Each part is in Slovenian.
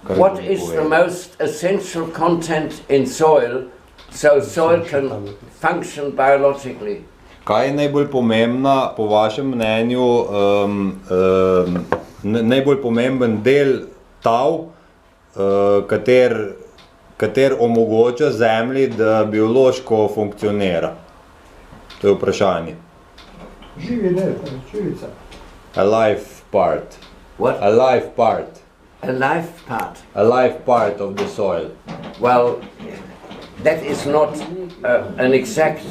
What is the most essential content in soil so soil can function biologically? Kaj je najbolj pomembna, po vašem mnenju, najbolj pomemben del tal, kater omogoča zemlji, da biološko funkcionira? To je vprašanje. Živi del, živica. A life part. What? A life part. A life part. A life part of the soil. Well, that is not an exact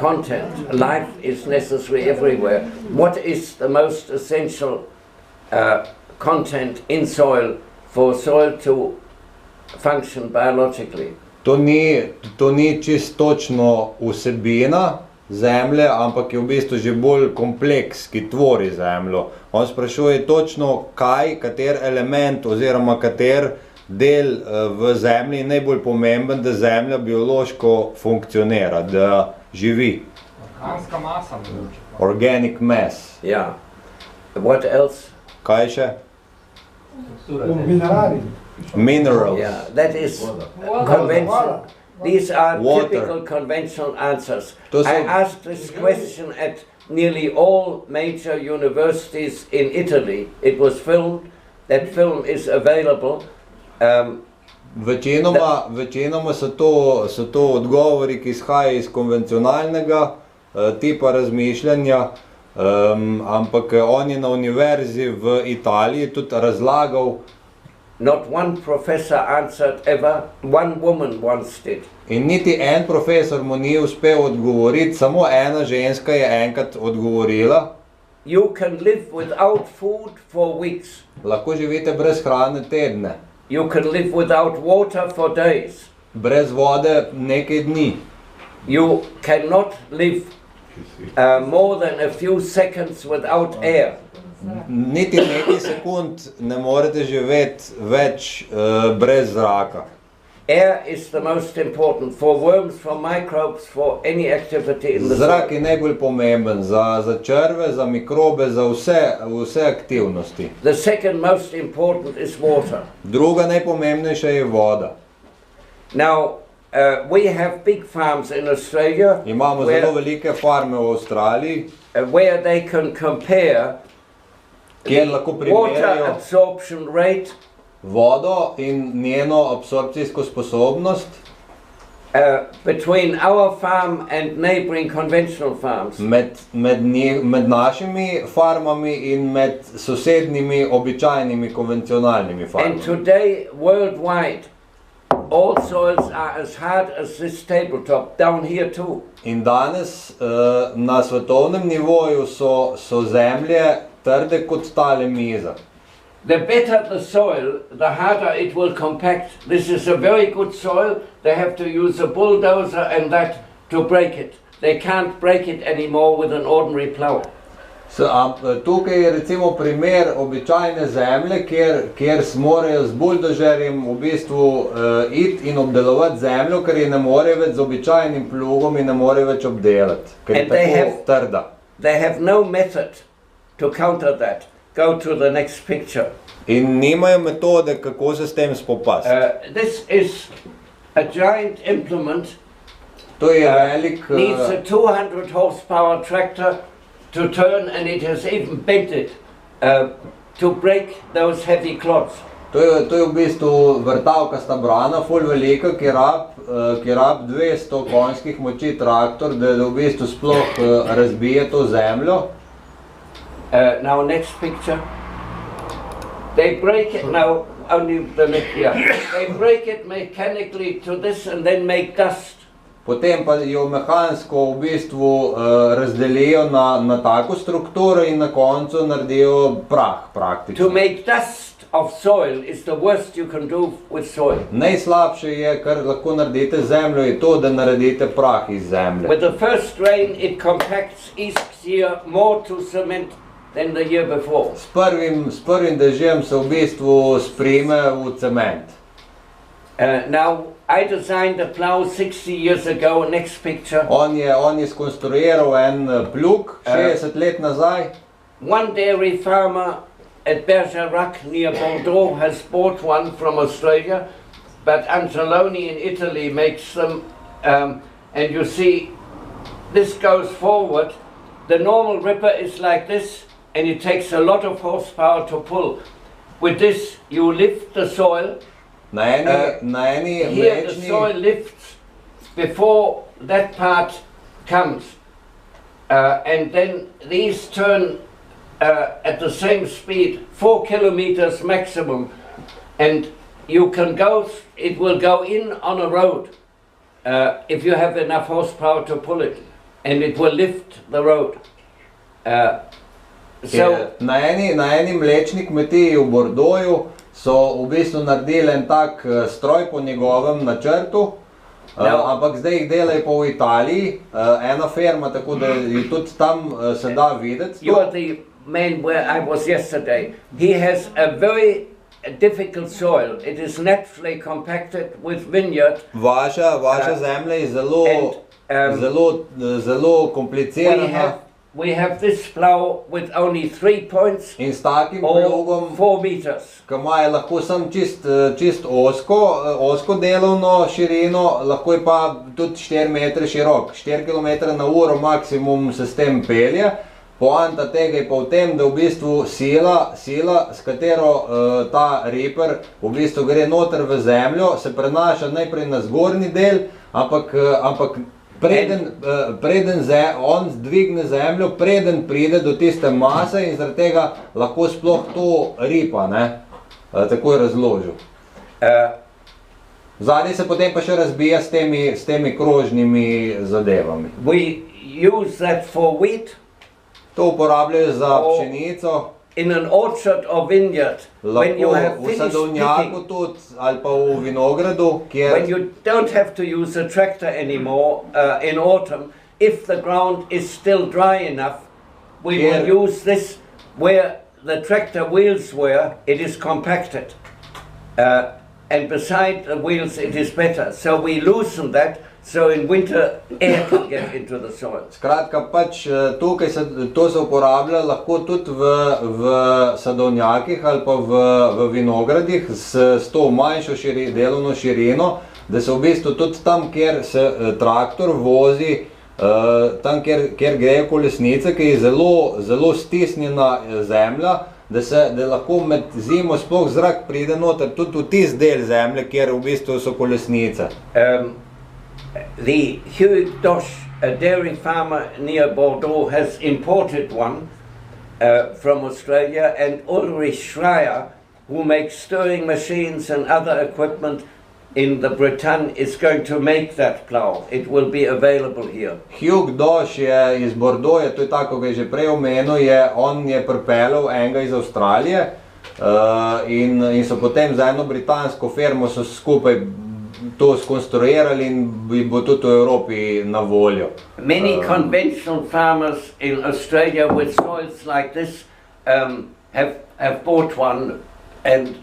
content. Life is necessary everywhere. What is the most essential content in soil for soil to function biologically? To ni čisto točno vsebina zemlje, ampak je v bistvu že bolj kompleks, ki tvori zemljo. On sprašuje točno, kater element oziroma kater del v zemlji je najbolj pomemben, da zemlja biološko funkcionira, da živi. Organska masa. Organic mass. Yeah. What else? Kaj še? Minerali. Minerals. Yeah, that is conventional. These are Water. typical conventional answers. Those I are- asked this question at nearly all major universities in Italy. It was filmed. That film is available. Večinoma so to odgovori, ki izhajajo iz konvencionalnega tipa razmišljanja, ampak on je na univerzi v Italiji tudi razlagal. Not one professor answered ever. One woman once did. In niti en profesor mu ni uspel odgovoriti, samo ena ženska je enkrat odgovorila. You can live without food for weeks. Lahko živite brez hrane tedne, You can live without water for days. brez vode nekaj dni. You cannot live more than a few seconds without air. Niti nekaj sekund ne morete živeti več brez zraka. Air is the most important for worms, for microbes, for any activity in the Zrak soil. je najbolj pomemben za črve, za mikrobe, za vse aktivnosti. The second most important is water. Druga najpomembnejša je voda. Now, we have big farms in Australia Imamo zelo velike farme v Avstraliji, where they can compare kjer lahko water primerjajo absorption rate vodo in njeno absorpcijsko sposobnost between our farm and neighboring conventional farms. med našimi farmami in med sosednjimi običajnimi konvencionalnimi And farmami. today, worldwide, all soils are as hard as this tabletop, down here too. In danes na svetovnem nivoju so zemlje trde kot tale miza. The better the soil, the harder it will compact. This is a very good soil. They have to use a bulldozer and that to break it. They can't break it anymore with an ordinary plow. Tukaj je recimo primer običajne zemlje, kjer morajo z buldožerjem v bistvu iti in obdelovati zemljo, ker je ne more več z običajnim plugom in ne more več obdelati, ker je And they tako have- trda. They have no method to counter that. Go to the next picture. In nimajo metode, kako se s tem spopasti. This is a giant implement. To je velik, Needs a 200 horsepower tractor to turn, and it has even bent it to break those heavy clods. to je v bistvu vrtavkasta brana, ful velika, ki rab 200 konjskih moči traktor, da v bistvu sploh razbije to zemljo. Now next picture. They break it now. Only the next, yeah. They break it mechanically to this and then make dust. Potem pa jo mehansko v bistvu razdelijo na tako strukturo in na koncu naredijo prah To praktično. make dust of soil is the worst you can do with soil. Najslabše je, kar lahko naredite z zemljo, je to, da naredite prah iz zemlje. With the first rain, it compacts each year more to cement than the year before. S prvim dežjem se v bistvu sprime v cement. Now, I designed a plow 60 years ago. Next picture. On je skonstruiral en plug 60 let nazaj. One dairy farmer at Bergerac near Bordeaux has bought one from Australia, but Anzalone in Italy makes them, and you see this goes forward. The normal ripper is like this, and it takes a lot of horsepower to pull. With this you lift the soil. Here the soil lifts before that part comes, and then these turn at the same speed, 4 kilometers maximum, and you can go, it will go in on a road if you have enough horsepower to pull it, and it will lift the road. Na eni mlečni kmetiji v Bordeauxu so v bistvu naredili en tak stroj po njegovem načrtu, ampak zdaj jih delajo pa v Italiji, ena firma, tako da je tudi tam se da videti. You are the man where I was yesterday. He has a very difficult soil. It is naturally compacted with vineyard. Vaša zemlja je zelo komplicirana. We have this plow with only 3 points in s takim or plugom, 4 meters. ki ima lahko sam čist osko delovno širino, lahko je pa tudi 4 metre širok. 4 km na uro maksimum se s tem pelje. Poanta tega je pa v tem, da v bistvu sila, s katero ta reper v bistvu gre noter v zemljo, se prenaša najprej na zgornji del, ampak preden on dvigne zemljo, preden pride do tiste mase, in zaradi tega lahko sploh to ripa, ne? Tako je razložil. Zadnji se potem pa še razbija s temi krožnimi zadevami. We use that for wheat. To uporabljajo za pšenico. In an orchard or vineyard, when you have finished picking, tudi, ali pa v vinogradu, when you don't have to use a tractor anymore in autumn, if the ground is still dry enough, we will use this where the tractor wheels were, it is compacted. And beside the wheels it is better. So we loosen that, so in winter air can get into the soil. Skratka, pač tukaj to se uporablja lahko tudi v sadovnjakih ali pa v vinogradih s to manjšo delovno širino, da se v bistvu tudi tam, kjer se traktor vozi, tam, kjer grejo kolesnice, ki je zelo stisnjena zemlja, da lahko med zimo sploh zrak pride noter tudi v tist del zemlje, kjer v bistvu so kolesnice. The Hugh Dosh, a dairy farmer near Bordeaux, has imported one from Australia, and Ulrich Schreier, who makes stirring machines and other equipment in the Bretagne, is going to make that plow. It will be available here. Hugh Dosh je iz Bordeauxa, to je tako, ga je že prej omenil, on je pripeljal enega iz Avstralije in so potem za eno britansko firmo so skupaj to skonstruirali in bo tudi v Evropi na voljo. Many conventional farmers in Australia with soils like this have bought one and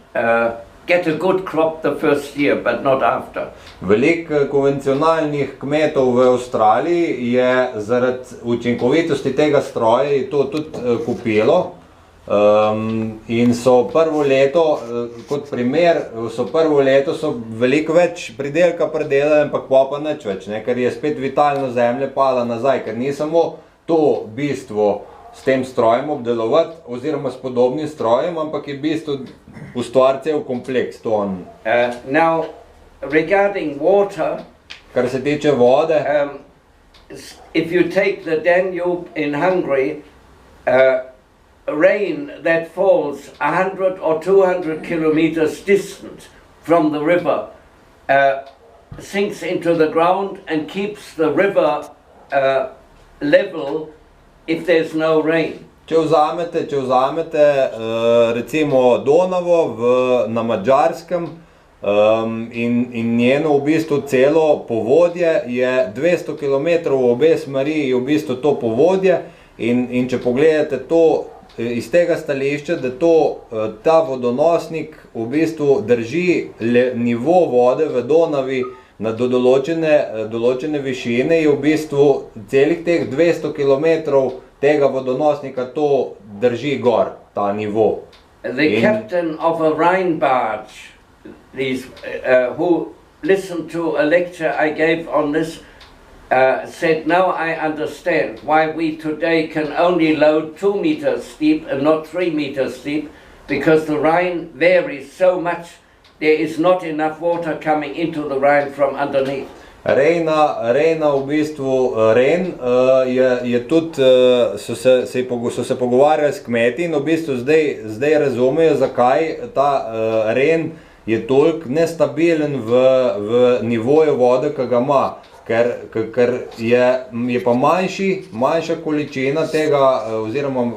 get a good crop the first year, but not after. Veliko konvencionalnih kmetov v Avstraliji je zaradi učinkovitosti tega stroja to tudi kupilo. In so prvo leto, kot primer, prvo leto so veliko več pridelka predelali, ampak pa nič več, ker je spet vitalna zemlja pala nazaj, ker ni samo to bistvo s tem strojem obdelovati, oziroma s podobnim strojem, ampak je bistvo ustvariti cel kompleks. Now, regarding water, kar se tiče vode, if you take the Danube in Hungary, rain that falls 100 or 200 kilometers distant from the river sinks into the ground and keeps the river level if there's no rain. Če vzamete recimo Donavo na Madžarskem in njeno v bistvu celo povodje je 200 km v obe smeri, je v bistvu to povodje, in če pogledate to iz tega stališča, da ta vodonosnik v bistvu drži nivo vode v Donavi do določene višine, je v bistvu celih teh 200 km tega vodonosnika to drži gor, ta nivo. The captain of a Rhine barge, who listened to a lecture I gave on this, said, now I understand why we today can only load 2 meters steep and not 3 meters steep, because the Rhine varies so much, there is not enough water coming into the Rhine from underneath. Rejna v bistvu, Ren je tudi, so se pogovarjali s kmeti in v bistvu zdaj razumejo, zakaj ta Ren je toliko nestabilen v nivoju vode, ki ga ima. Ker je pa manjša količina tega, oziroma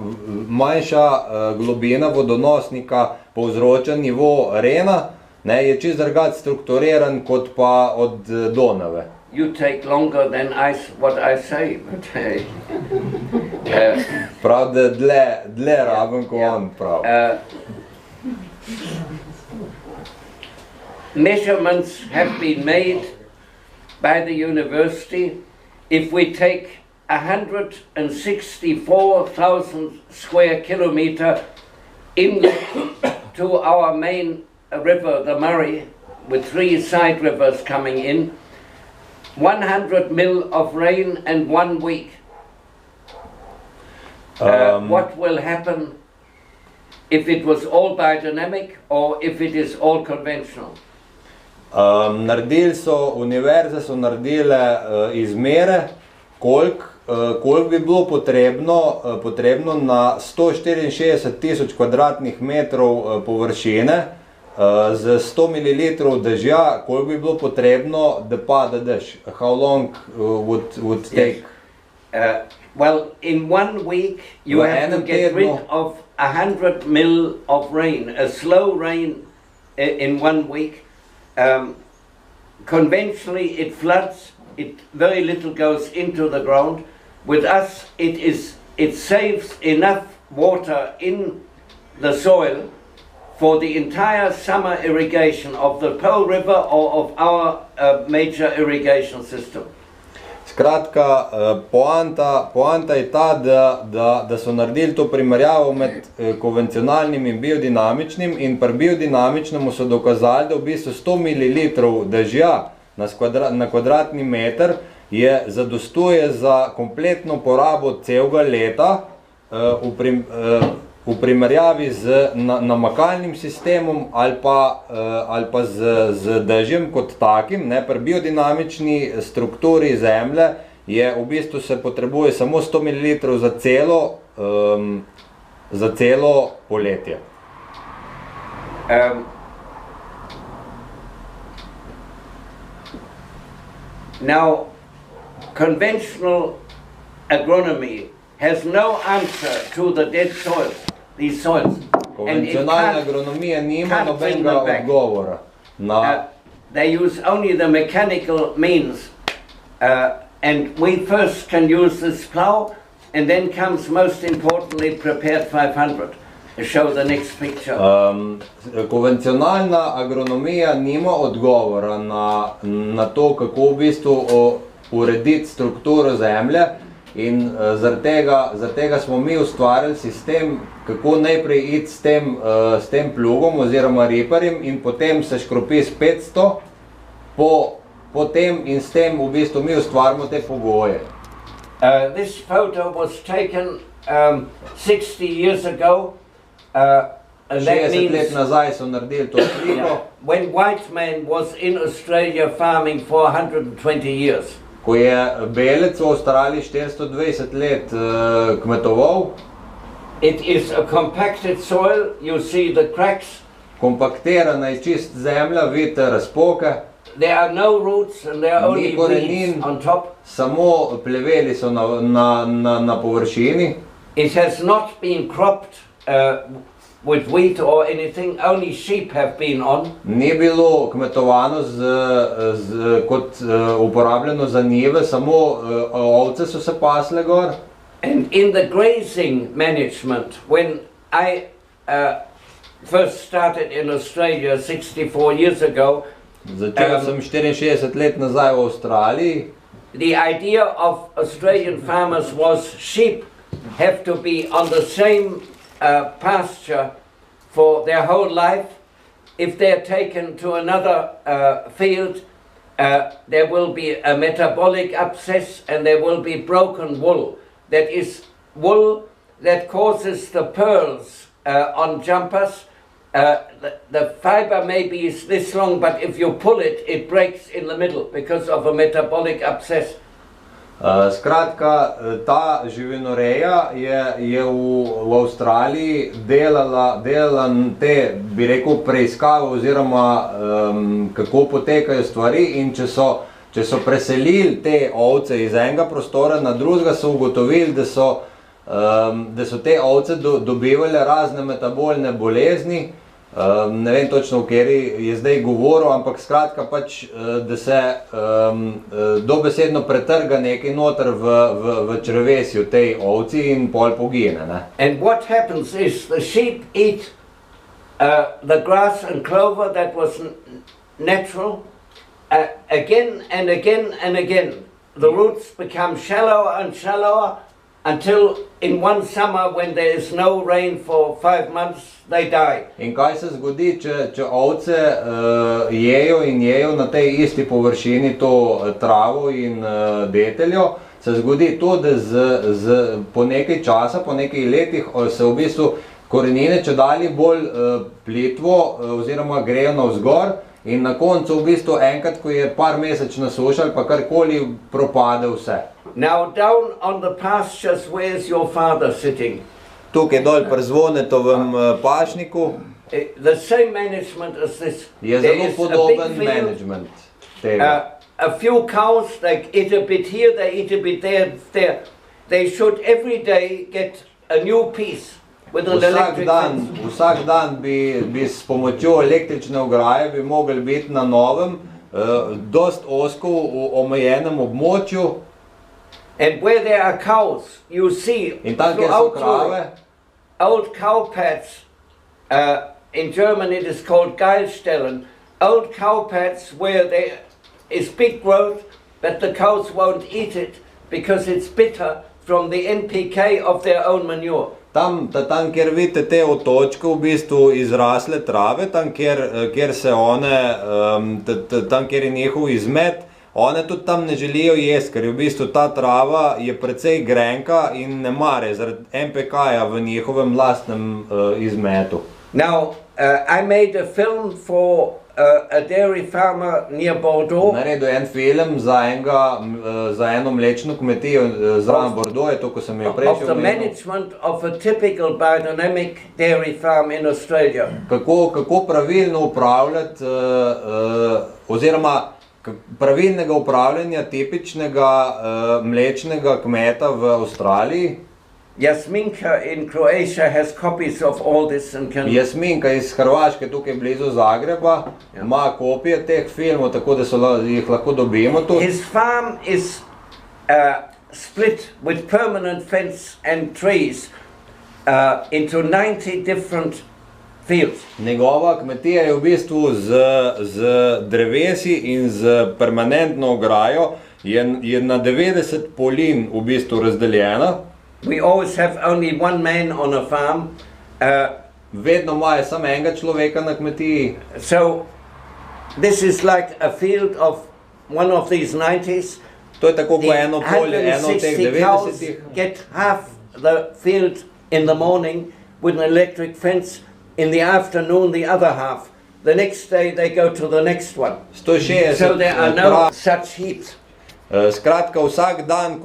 manjša globina vodonosnika povzroča nivo Rena, je čist drugače strukturiran kot pa od Donave. You take longer than what I say. Prav, da dlje rabim, ko on prav. Measurements have been made by the university. If we take 164,000 square kilometer inlet to our main river, the Murray, with 3 side rivers coming in, 100 mil of rain in 1 week. What will happen if it was all biodynamic or if it is all conventional? Univerze so naredile izmere, koliko bi bilo potrebno na 164,000 kvadratnih metrov površine z 100 ml dežja, koliko bi bilo potrebno, da pada dež. How long would take? Well, in 1 week you have to get rid of 100 mil of rain, a slow rain in 1 week. Conventionally it floods, very little goes into the ground. With us it saves enough water in the soil for the entire summer irrigation of the Pearl River or of our major irrigation system. Skratka, poanta je ta, da so naredili to primerjavo med konvencionalnim in biodinamičnim, in pri biodinamičnemu so dokazali, da v bistvu 100 ml dežja na kvadratni meter zadostuje za kompletno porabo celega leta v primerjavi z namakalnim sistemom ali pa z dežjem kot takim. Pri biodinamični strukturi zemlje v bistvu se potrebuje samo 100 ml za celo poletje. Now, conventional agronomy has no answer to the dead soils, these soils. Konvencionalna agronomija nima nobenega odgovora. They use only the mechanical means, and we first can use this plow, and then comes most importantly prepared 500. Show the next picture. Konvencionalna agronomija nima odgovora na to, kako v bistvu urediti strukturo zemlje, in zaradi tega smo mi ustvarili sistem, kako najprej iti s tem plugom oziroma riparjem in potem se škropi s 500, potem in s tem v bistvu mi ustvarimo te pogoje. This photo was taken 60 years ago. 60 let nazaj so naredili to sliko. When white man was in Australia farming for 120 years. Ko je belec v Avstraliji 420 let kmetoval. It is a compacted soil, you see the cracks. Kompaktirana je čist zemlja, vidite razpoke. There are no roots and there are only weeds on top. Samo pleveli so na površini. It has not been cropped with wheat or anything, only sheep have been on. Ni bilo kmetovano kot uporabljeno za njive, samo ovce so se pasle gor. And in the grazing management, when I first started in Australia 64 years ago, začel sem 64 let nazaj v Avstraliji. The idea of Australian farmers was sheep have to be on the same pasture for their whole life. If they're taken to another field, there will be a metabolic abscess and there will be broken wool. That is wool that causes the pearls on jumpers. The fiber maybe is this long, but if you pull it, it breaks in the middle because of a metabolic abscess. Skratka, ta živinoreja je v Avstraliji delala te, bi rekel, preiskave oziroma kako potekajo stvari, in če so preselili te ovce iz enega prostora na drugega, so ugotovili, da so te ovce dobivale razne metabolne bolezni. Ne vem točno, v kateri je zdaj govoril, ampak skratka pač, da se dobesedno pretrga nekaj noter v črevesju tej ovci in pol pogine. Ne? And what happens is the sheep eat the grass and clover that was natural again and again and again. The roots become shallower and shallower until in one summer when there is no rain for 5 months, they die. In kaj se zgodi, če ovce jejo na tej isti površini to travo in deteljo, se zgodi to, da po nekaj časa, po nekaj letih se v bistvu korenine čedalje bolj plitvo oziroma grejo navzgor, in na koncu v bistvu enkrat, ko je par mesečna suša ali pa karkoli, propade vse. Now down on the pastures, where's your father sitting? Tukaj dol pri Zvonetovem pašniku The same management as this. je zelo podoben management tega. A few cows, they eat a bit here, they eat a bit there. They should every day get a new piece with an electric fence. Vsak dan bi s pomočjo električne ograje bi mogli biti na novem, dost ozko v omejenem območju. And where there are cows, you see In tam, kjer so krave, old cow pads. In German it is called Geilstellen. Old cow pads where there is big growth, but the cows won't eat it because it's bitter from the NPK of their own manure. tam, kjer vidite te otočke, v bistvu izrasle trave, tam, kjer se one, tam, kjer je njihov izmet, one tudi tam ne želijo jesti, ker je v bistvu ta trava je precej grenka in ne mare zaradi NPK-ja v njihovem lastnem izmetu. Now, I made a film for a dairy farmer near Bordeaux. Naredil en film za eno mlečno kmetijo zraven Bordeaux, to, ko sem jo prej Of the management of a typical biodynamic dairy farm in Australia. Kako pravilno upravljati, oziroma pravilnega upravljanja tipičnega mlečnega kmeta v Avstraliji. Jasminka in Croatia has copies of all this and can... Jasminka iz Hrvaške, tukaj blizu Zagreba, ima kopije teh filmov, tako da jih lahko dobimo tu. His farm is split with permanent fence and trees into 90 different fields. Njegova kmetija je v bistvu z drevesi in z permanentno ograjo je na 90 polin v bistvu razdeljena. We always have only one man on a farm. Vedno imajo samo enega človeka na kmetiji. So this is like a field of one of these 90s. To je tako kot eno polje, eno od teh 160 cows 90-ih. get half the field in the morning with an electric fence, in the afternoon the other half. The next day they go to the next one. 160 So there are no such heaps. Skratka, vsak dan,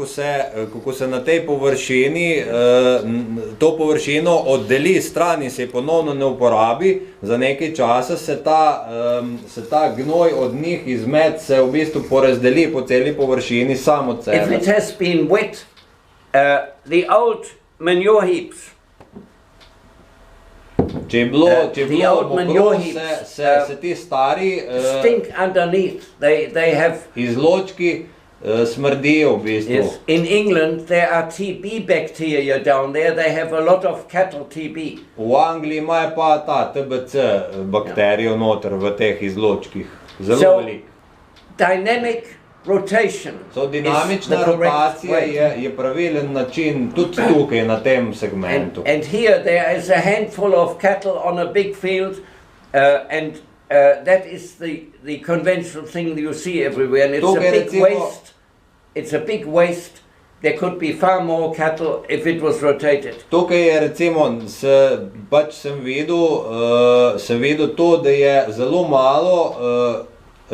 ko se na tej površini, to površino oddeli stran in se je ponovno ne uporabi, za nekaj časa se ta gnoj od njih izmet se v bistvu porazdeli po celi površini sam od sebe. If it has been wet, the old manure heaps, Če je bilo mokro, se ti stari stink underneath. They have... izločki smrdijo v bistvu. Yes. In England there are TB bacteria down there. They have a lot of cattle TB. V Angliji imajo pa ta TBC bakterijo noter v teh izločkih. Zelo veliko. Dynamic rotation So, is the dinamična correct rotacija way. je pravilen način tudi tukaj na tem segmentu. And here there is a handful of cattle on a big field, and that is the conventional thing you see everywhere. And it's Tukaj a big recimo- waste. It's a big waste. There could be far more cattle if it was rotated. Tukaj je recimo, sem videl to, da je zelo malo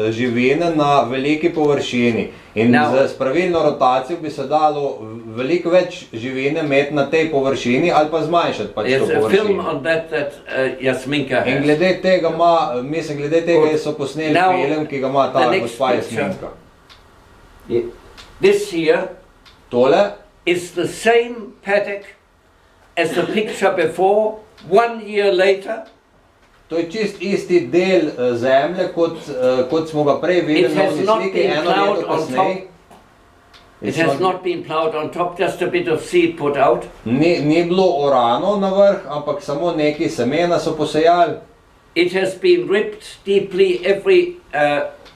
živine na veliki površini. In Now- s pravilno rotacijo bi se dalo veliko več živine imeti na tej površini ali pa zmanjšati pač to There's a film površino. on that Jasminka In has. glede tega glede tega so posneli Now, film, ki ga ima the ta next gospa picture. Jasminka. This here Tole is the same paddock as the picture before, 1 year later. To je čist isti del zemlje, kot smo ga prej videli It na has not sliki, been eno plowed leto on kasneje. It has not been plowed on top, just a bit of seed put out. Ni bilo orano na vrh, ampak samo nekaj semena so posejali. It has been ripped deeply every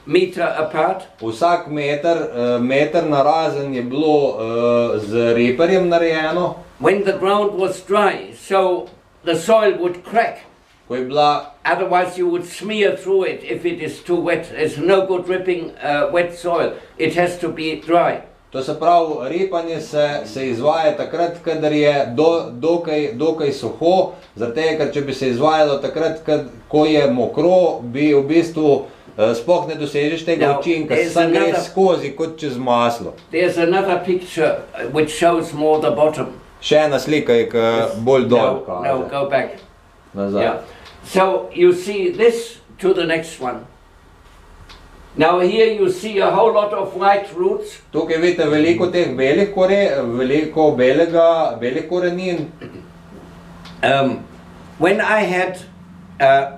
meter apart. Vsak meter narazen je bilo z riperjem narejeno. When the ground was dry, so the soil would crack. Ko je bila, Otherwise you would smear through it if it is too wet. There's no good ripping wet soil. It has to be dry. to se pravi, ripanje se izvaja takrat, kadar je dokaj suho, zato ker če bi se izvajalo takrat, ko je mokro, bi v bistvu sploh ne dosežeš tega Now, učinka, there's sam gre another- skozi kot čez maslo. There's another picture which shows more the bottom. Še ena slika je bolj dol No, kaže, go back. nazaj. Yeah. So you see this to the next one. Now here you see a whole lot of white roots. Tukaj vidite veliko teh belih belih korenin. When I had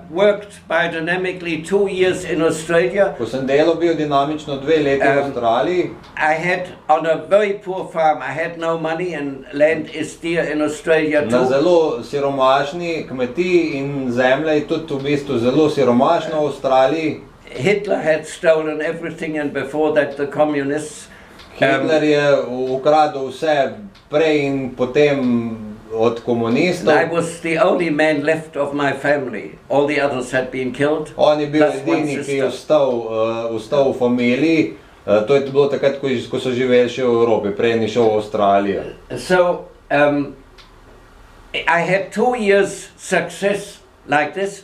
worked biodynamically 2 years in Australia, Ko sem delal biodinamično 2 leti v Avstraliji, I had on a very poor farm, I had no money and land is dear in Australia na too. zelo siromašni kmetiji in zemlja je tudi v bistvu zelo siromašna v Avstraliji. Hitler had stolen everything and before that the communists. Hitler je ukradel vse prej in potem od I komunistov. was the only man left of my family. All the others had been killed. On je bil Plus one edini, ki je sister. ostal v familiji. To je bilo takrat, ko so živeli še v Evropi, prej ni šel v Avstralijo. So I had 2 years success like this,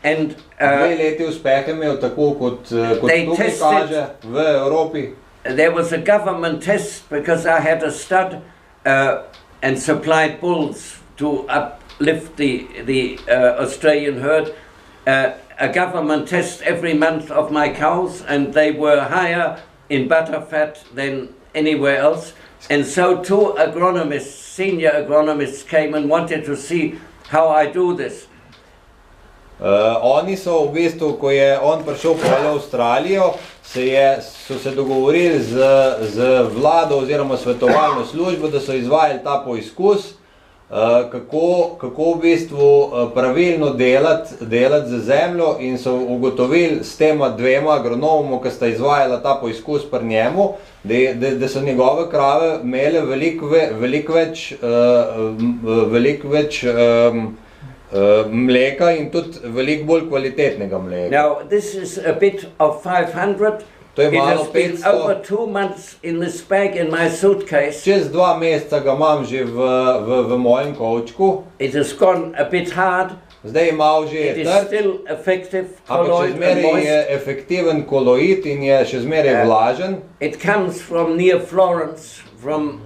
and 2 leti uspeha imel tako kot They tukaj tested- kaže v Evropi. there was a government test because I had a stud and supplied bulls to uplift the Australian herd. A government test every month of my cows, and they were higher in butter fat than anywhere else. And so 2 agronomists, senior agronomists, came and wanted to see how I do this. Oni so v bistvu, ko je on prišel v Avstralijo, so se dogovorili z vlado oziroma svetovalno službo, da so izvajali ta poizkus, kako v bistvu pravilno delati z zemljo, in so ugotovili s tema 2 agronomoma, ki sta izvajala ta poizkus pri njemu, da so njegove krave imele veliko več mleka in tudi veliko bolj kvalitetnega mleka. Now, this is a bit of 500. To je It malo has been 500. over 2 months in this bag in my suitcase. Čez 2 meseca ga imam že v mojem kovčku. It has gone a bit hard. Zdaj je malo že It is trd, still effective, ampak še colloid and zmeraj je moist. efektiven koloid in je še zmeraj vlažen. It comes from near Florence, from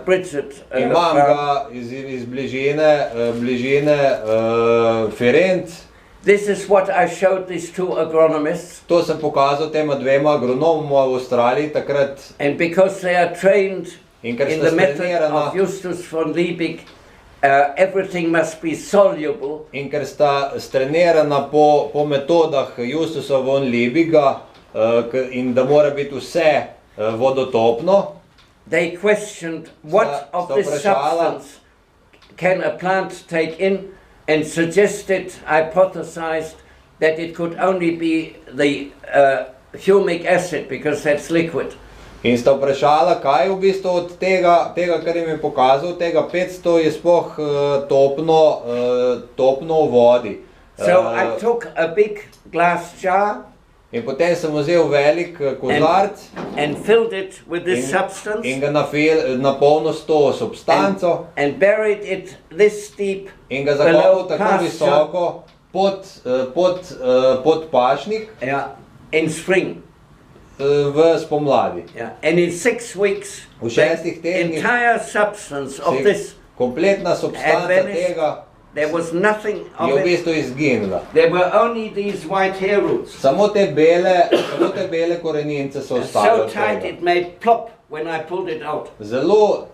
Bridget. Imam farm. ga iz bližine Firenc. This is what I showed these 2 agronomists. To sem pokazal tema 2 agronomoma v Avstraliji takrat, And because they are trained in ker in sta the method strenirana of Justus von Liebig, everything must be soluble. in ker sta strenirana po metodah Justusa von Liebiga, in da mora biti vse vodotopno. They questioned what of sta this vprašala- substance can a plant take in, and suggested, hypothesized, that it could only be the humic acid because that's liquid. In sta vprašala, kaj v bistvu od tega, kar jim je pokazal, tega 500 je sploh topno v vodi. So I took a big glass jar In potem sem vzel velik kozarc and filled it with this substance in ga napolnil s to substanco and buried it this deep in ga below zakopal tako pasture. visoko pod pašnik Yeah, in spring. v spomladi. Yeah, and in 6 weeks, V the 6 tednih entire substance of this, kompletna substanca vanished. tega there was nothing je of v it. bistvu izginila. There were only these white hair roots. Samo te bele korenince so ostale So od tight tega. it made plop when I pulled it out. Zelo,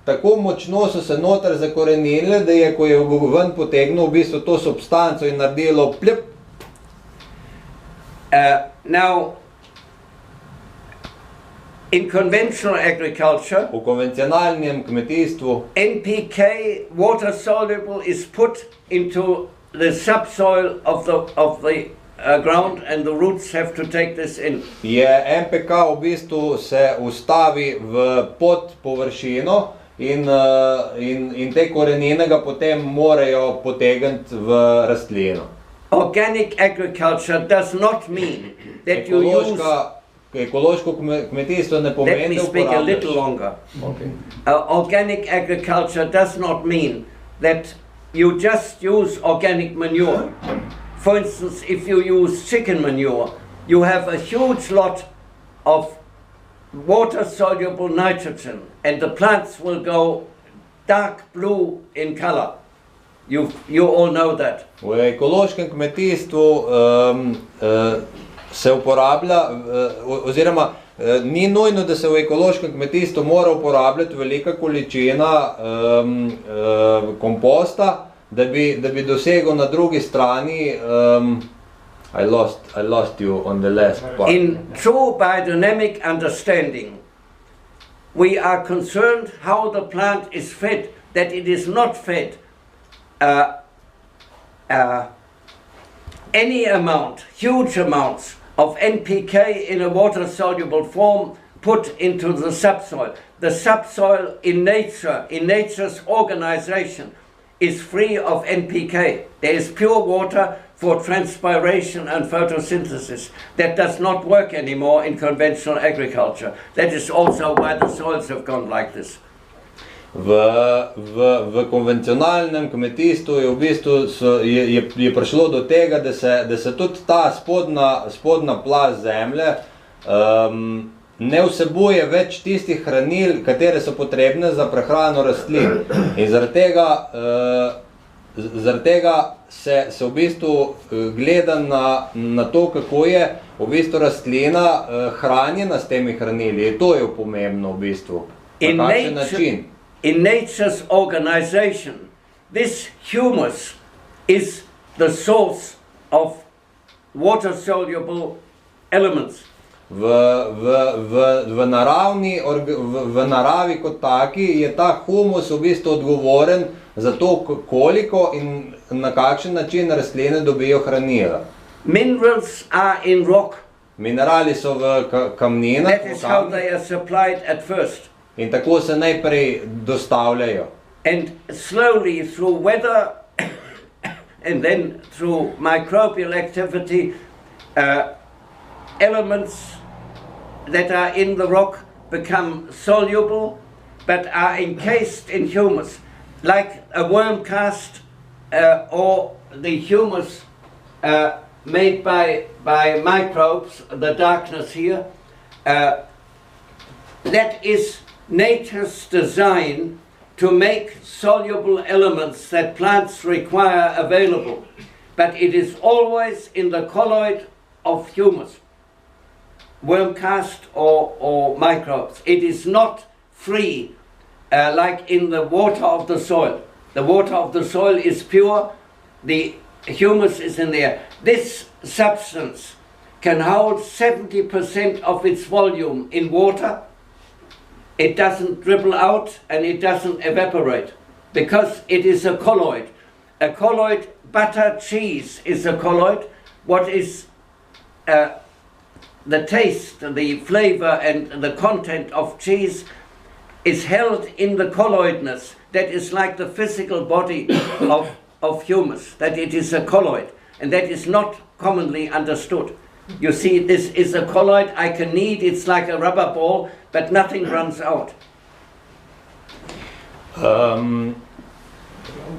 tako močno so se noter zakorenile, da je, ko je ven potegnil v bistvu to substanco in naredilo plep. Now, in conventional agriculture, V konvencionalnem kmetijstvu NPK, water soluble, is put into the subsoil of the ground, and the roots have to take this in. je NPK v bistvu se ustavi v pod površino in te korenine ga potem morajo potegniti v rastlino. Organic agriculture does not mean that you use. Ekološko kmetijstvo ne Let pomeni, me da speak a little uporabljaš. longer. Okay. Organic agriculture does not mean that you just use organic manure. For instance, if you use chicken manure, you have a huge lot of water-soluble nitrogen, and the plants will go dark blue in color. You all know that. V ekološkem kmetijstvu se uporablja, oziroma ni nujno, da se v ekološkem kmetijstvu mora uporabljati velika količina komposta, da bi dosegel na drugi strani. I lost you on the last part. In true biodynamic understanding, we are concerned how the plant is fed, that it is not fed any amount, huge amounts of NPK in a water-soluble form put into the subsoil. The subsoil in nature, in nature's organization, is free of NPK. There is pure water for transpiration and photosynthesis. That does not work anymore in conventional agriculture. That is also why the soils have gone like this. V konvencionalnem kmetijstvu je v bistvu je prišlo do tega, da se tudi ta spodnja plast zemlje ne vsebuje več tistih hranil, katere so potrebne za prehrano rastlin. In zaradi tega se v bistvu gleda na to, kako je v bistvu rastlina hranjena s temi hranili. To je pomembno v bistvu. Na kakšen način. In nature's organization, this humus is the source of water-soluble elements. V naravi kot taki je ta humus v bistvu odgovoren za to, koliko in na kakšen način rastline dobijo hranila. Minerals are in rock. Minerali so v kamninah. That is how they are supplied at first. In tako se najprej dostavljajo. And slowly through weather and then through microbial activity, elements that are in the rock become soluble but are encased in humus, like a worm cast or the humus made by microbes, the darkness here. That is nature's design to make soluble elements that plants require available, but it is always in the colloid of humus, worm cast or microbes. It is not free like in the water of the soil. The water of the soil is pure, the humus is in there. This substance can hold 70% of its volume in water. It doesn't dribble out and it doesn't evaporate because it is a colloid. A colloid, butter, cheese is a colloid. What is the taste, the flavor and the content of cheese is held in the colloidness. That is like the physical body of humus, that it is a colloid, and that is not commonly understood. You see, this is a colloid I can knead, it's like a rubber ball, but nothing runs out.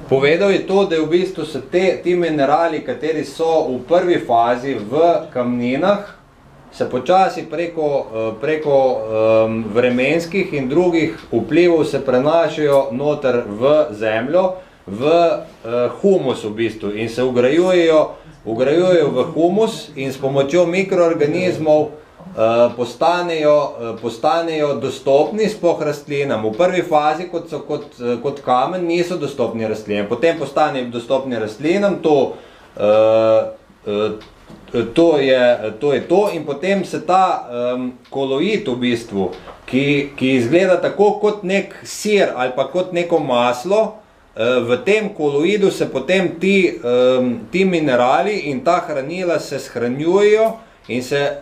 Povedal je to, da je v bistvu se ti minerali, kateri so v prvi fazi v kamninah, se počasi preko vremenskih in drugih vplivov se prenašajo noter v zemljo, v humus v bistvu in se ugrajujejo v humus in s pomočjo mikroorganizmov postanejo dostopni sploh rastlinam. V prvi fazi, kot kamen, niso dostopni rastlinam. Potem postanejo dostopni rastlinam, to je to in potem se ta koloid v bistvu, ki izgleda tako kot nek sir ali pa kot neko maslo, v tem koloidu se potem ti minerali in ta hranila se shranjujejo in se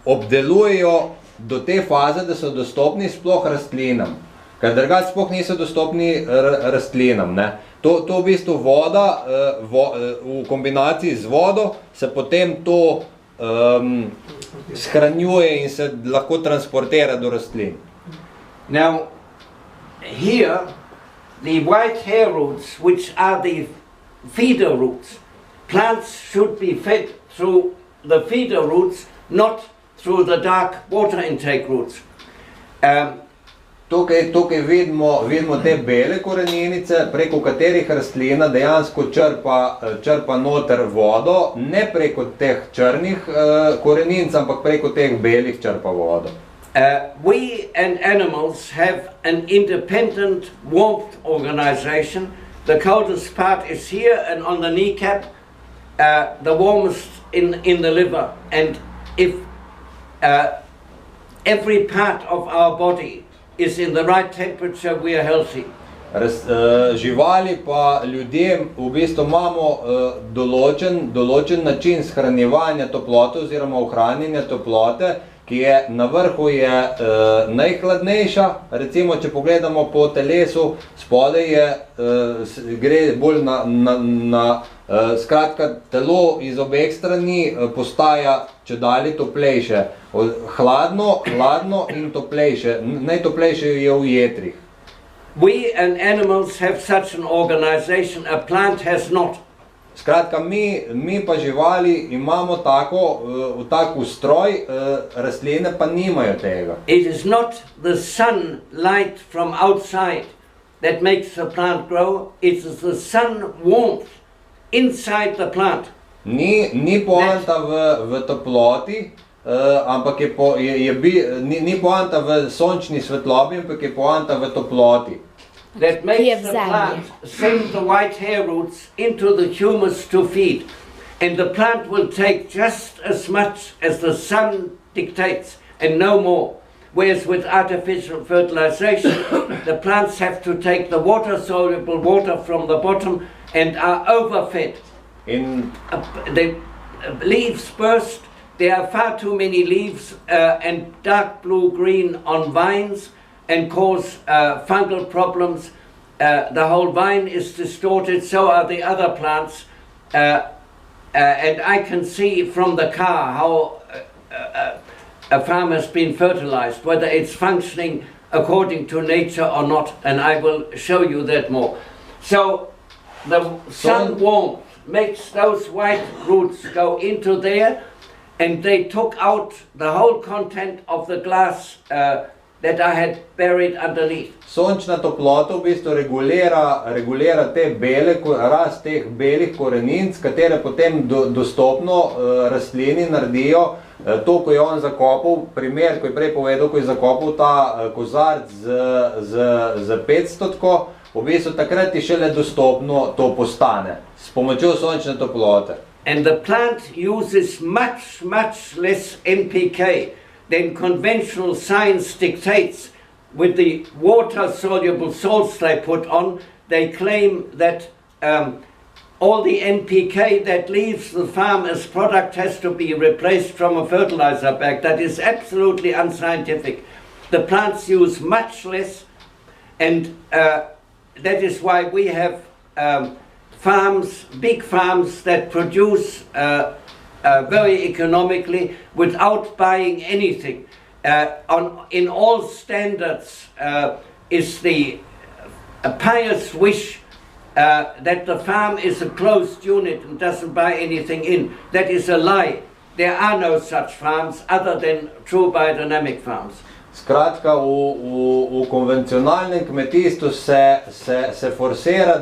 obdelujejo do te faze, da so dostopni sploh rastlinam. Ker drugače sploh niso dostopni rastlinam. To v bistvu voda, v kombinaciji z vodo se potem to shranjuje in se lahko transportira do rastlin. Now, here, the white hair roots, which are the feeder roots, plants should be fed through the feeder roots, not through the dark water intake roots. Tukaj vidimo te bele koreninice, preko katerih rastlina dejansko črpa noter vodo, ne preko teh črnih koreninc, ampak preko teh belih črpa vodo. We and animals have an independent warmth organization. The coldest part is here and on the kneecap, the warmest in the liver. And if every part of our body is in the right temperature, we are healthy. Živali pa ljudem v bistvu imamo določen način shranjevanja toplote oziroma ohranjanja toplote, ki je na vrhu najhladnejša. Recimo, če pogledamo po telesu, spodaj gre bolj skratka, telo iz obeh strani postaja čedalje toplejše. Hladno in toplejše. Najtoplejše je v jetrih. We and animals have such an organization, a plant has not. Skratka, mi pa živali imamo tak ustroj, rastline pa nimajo tega. It is not the sunlight from outside that makes the plant grow, it is the sun warmth inside the plant. Ni poanta v toploti, ampak ni poanta v sončni svetlobi, ampak je poanta v toploti. That makes the plant send the white hair roots into the humus to feed. And the plant will take just as much as the sun dictates and no more. Whereas with artificial fertilization, the plants have to take the water-soluble water from the bottom and are overfed. The leaves burst, there are far too many leaves and dark blue-green on vines, and cause fungal problems. The whole vine is distorted, so are the other plants. And I can see from the car how a farm has been fertilized, whether it's functioning according to nature or not, and I will show you that more. So the sun warmth makes those white roots go into there, and they took out the whole content of the glass that I had buried underneath. Sončna toplota v bistvu regulira rast teh belih koreninc, katere potem dostopno rastlini naredijo. To, ko je on zakopal, primer, ko je prej povedal, ko je zakopal ta kozarc z 500-tko, v bistvu takrat je šele dostopno to postane, s pomočjo sončne toplote. And the plant uses much less NPK than conventional science dictates. With the water-soluble salts they put on, they claim that all the NPK that leaves the farm as product has to be replaced from a fertilizer bag. That is absolutely unscientific. The plants use much less, and that is why we have farms, big farms that produce very economically without buying anything. In all standards is a pious wish that the farm is a closed unit and doesn't buy anything in. That is a lie. There are no such farms other than true biodynamic farms. Skratka, v konvencionalnem kmetijstvu se forsira,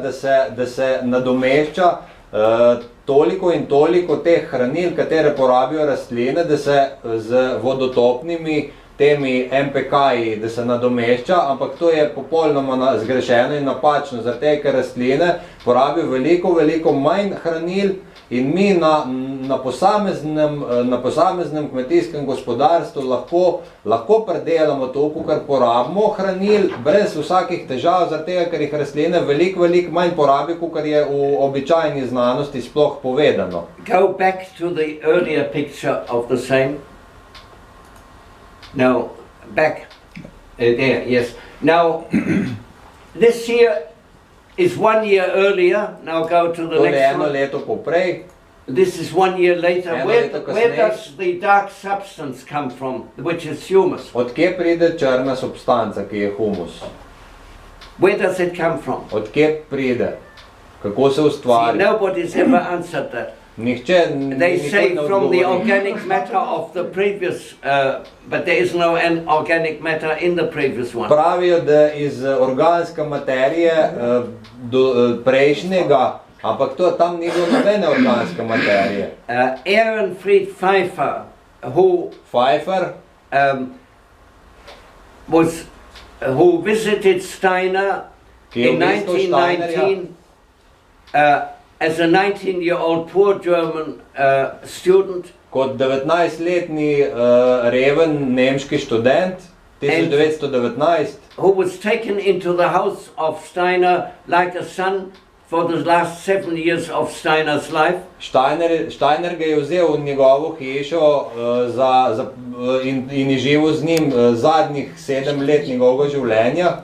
da se nadomešča toliko in toliko teh hranil, katere porabijo rastline, da se z vodotopnimi temi MPK-ji, da se nadomešča, ampak to je popolnoma zgrešeno in napačno, zaradi tega, ker rastline porabijo veliko manj hranil in mi na posameznem kmetijskem gospodarstvu lahko predelamo toliko, kar porabimo hranil, brez vsakih težav, zaradi tega, ker jih rastline veliko manj porabi, kot je v običajni znanosti sploh povedano. Go back to the earlier picture of the same. Now, back there, yes. Now, this year is 1 year earlier. Now go to the next one. Leto poprej. This is 1 year later. Where does the dark substance come from, which is humus? Od kje pride črna substanca, ki je humus? Where does it come from? Od kje pride? Kako se ustvari? See, nobody's ever answered that. They say from the organic matter of the previous, but there is no organic matter in the previous one. Pravijo, da iz organske materije prejšnjega, ampak tam ni bilo nobene organske materije. Ehrenfried Pfeiffer, who visited Steiner in 1919 as a 19-year-old poor German student. Kot 19-letni reven nemški študent, 1919. Who was taken into the house of Steiner like a son for the last 7 years of Steiner's life. Steiner ga je vzel v njegovo hišo in je živel z njim zadnjih 7 let njegovega življenja.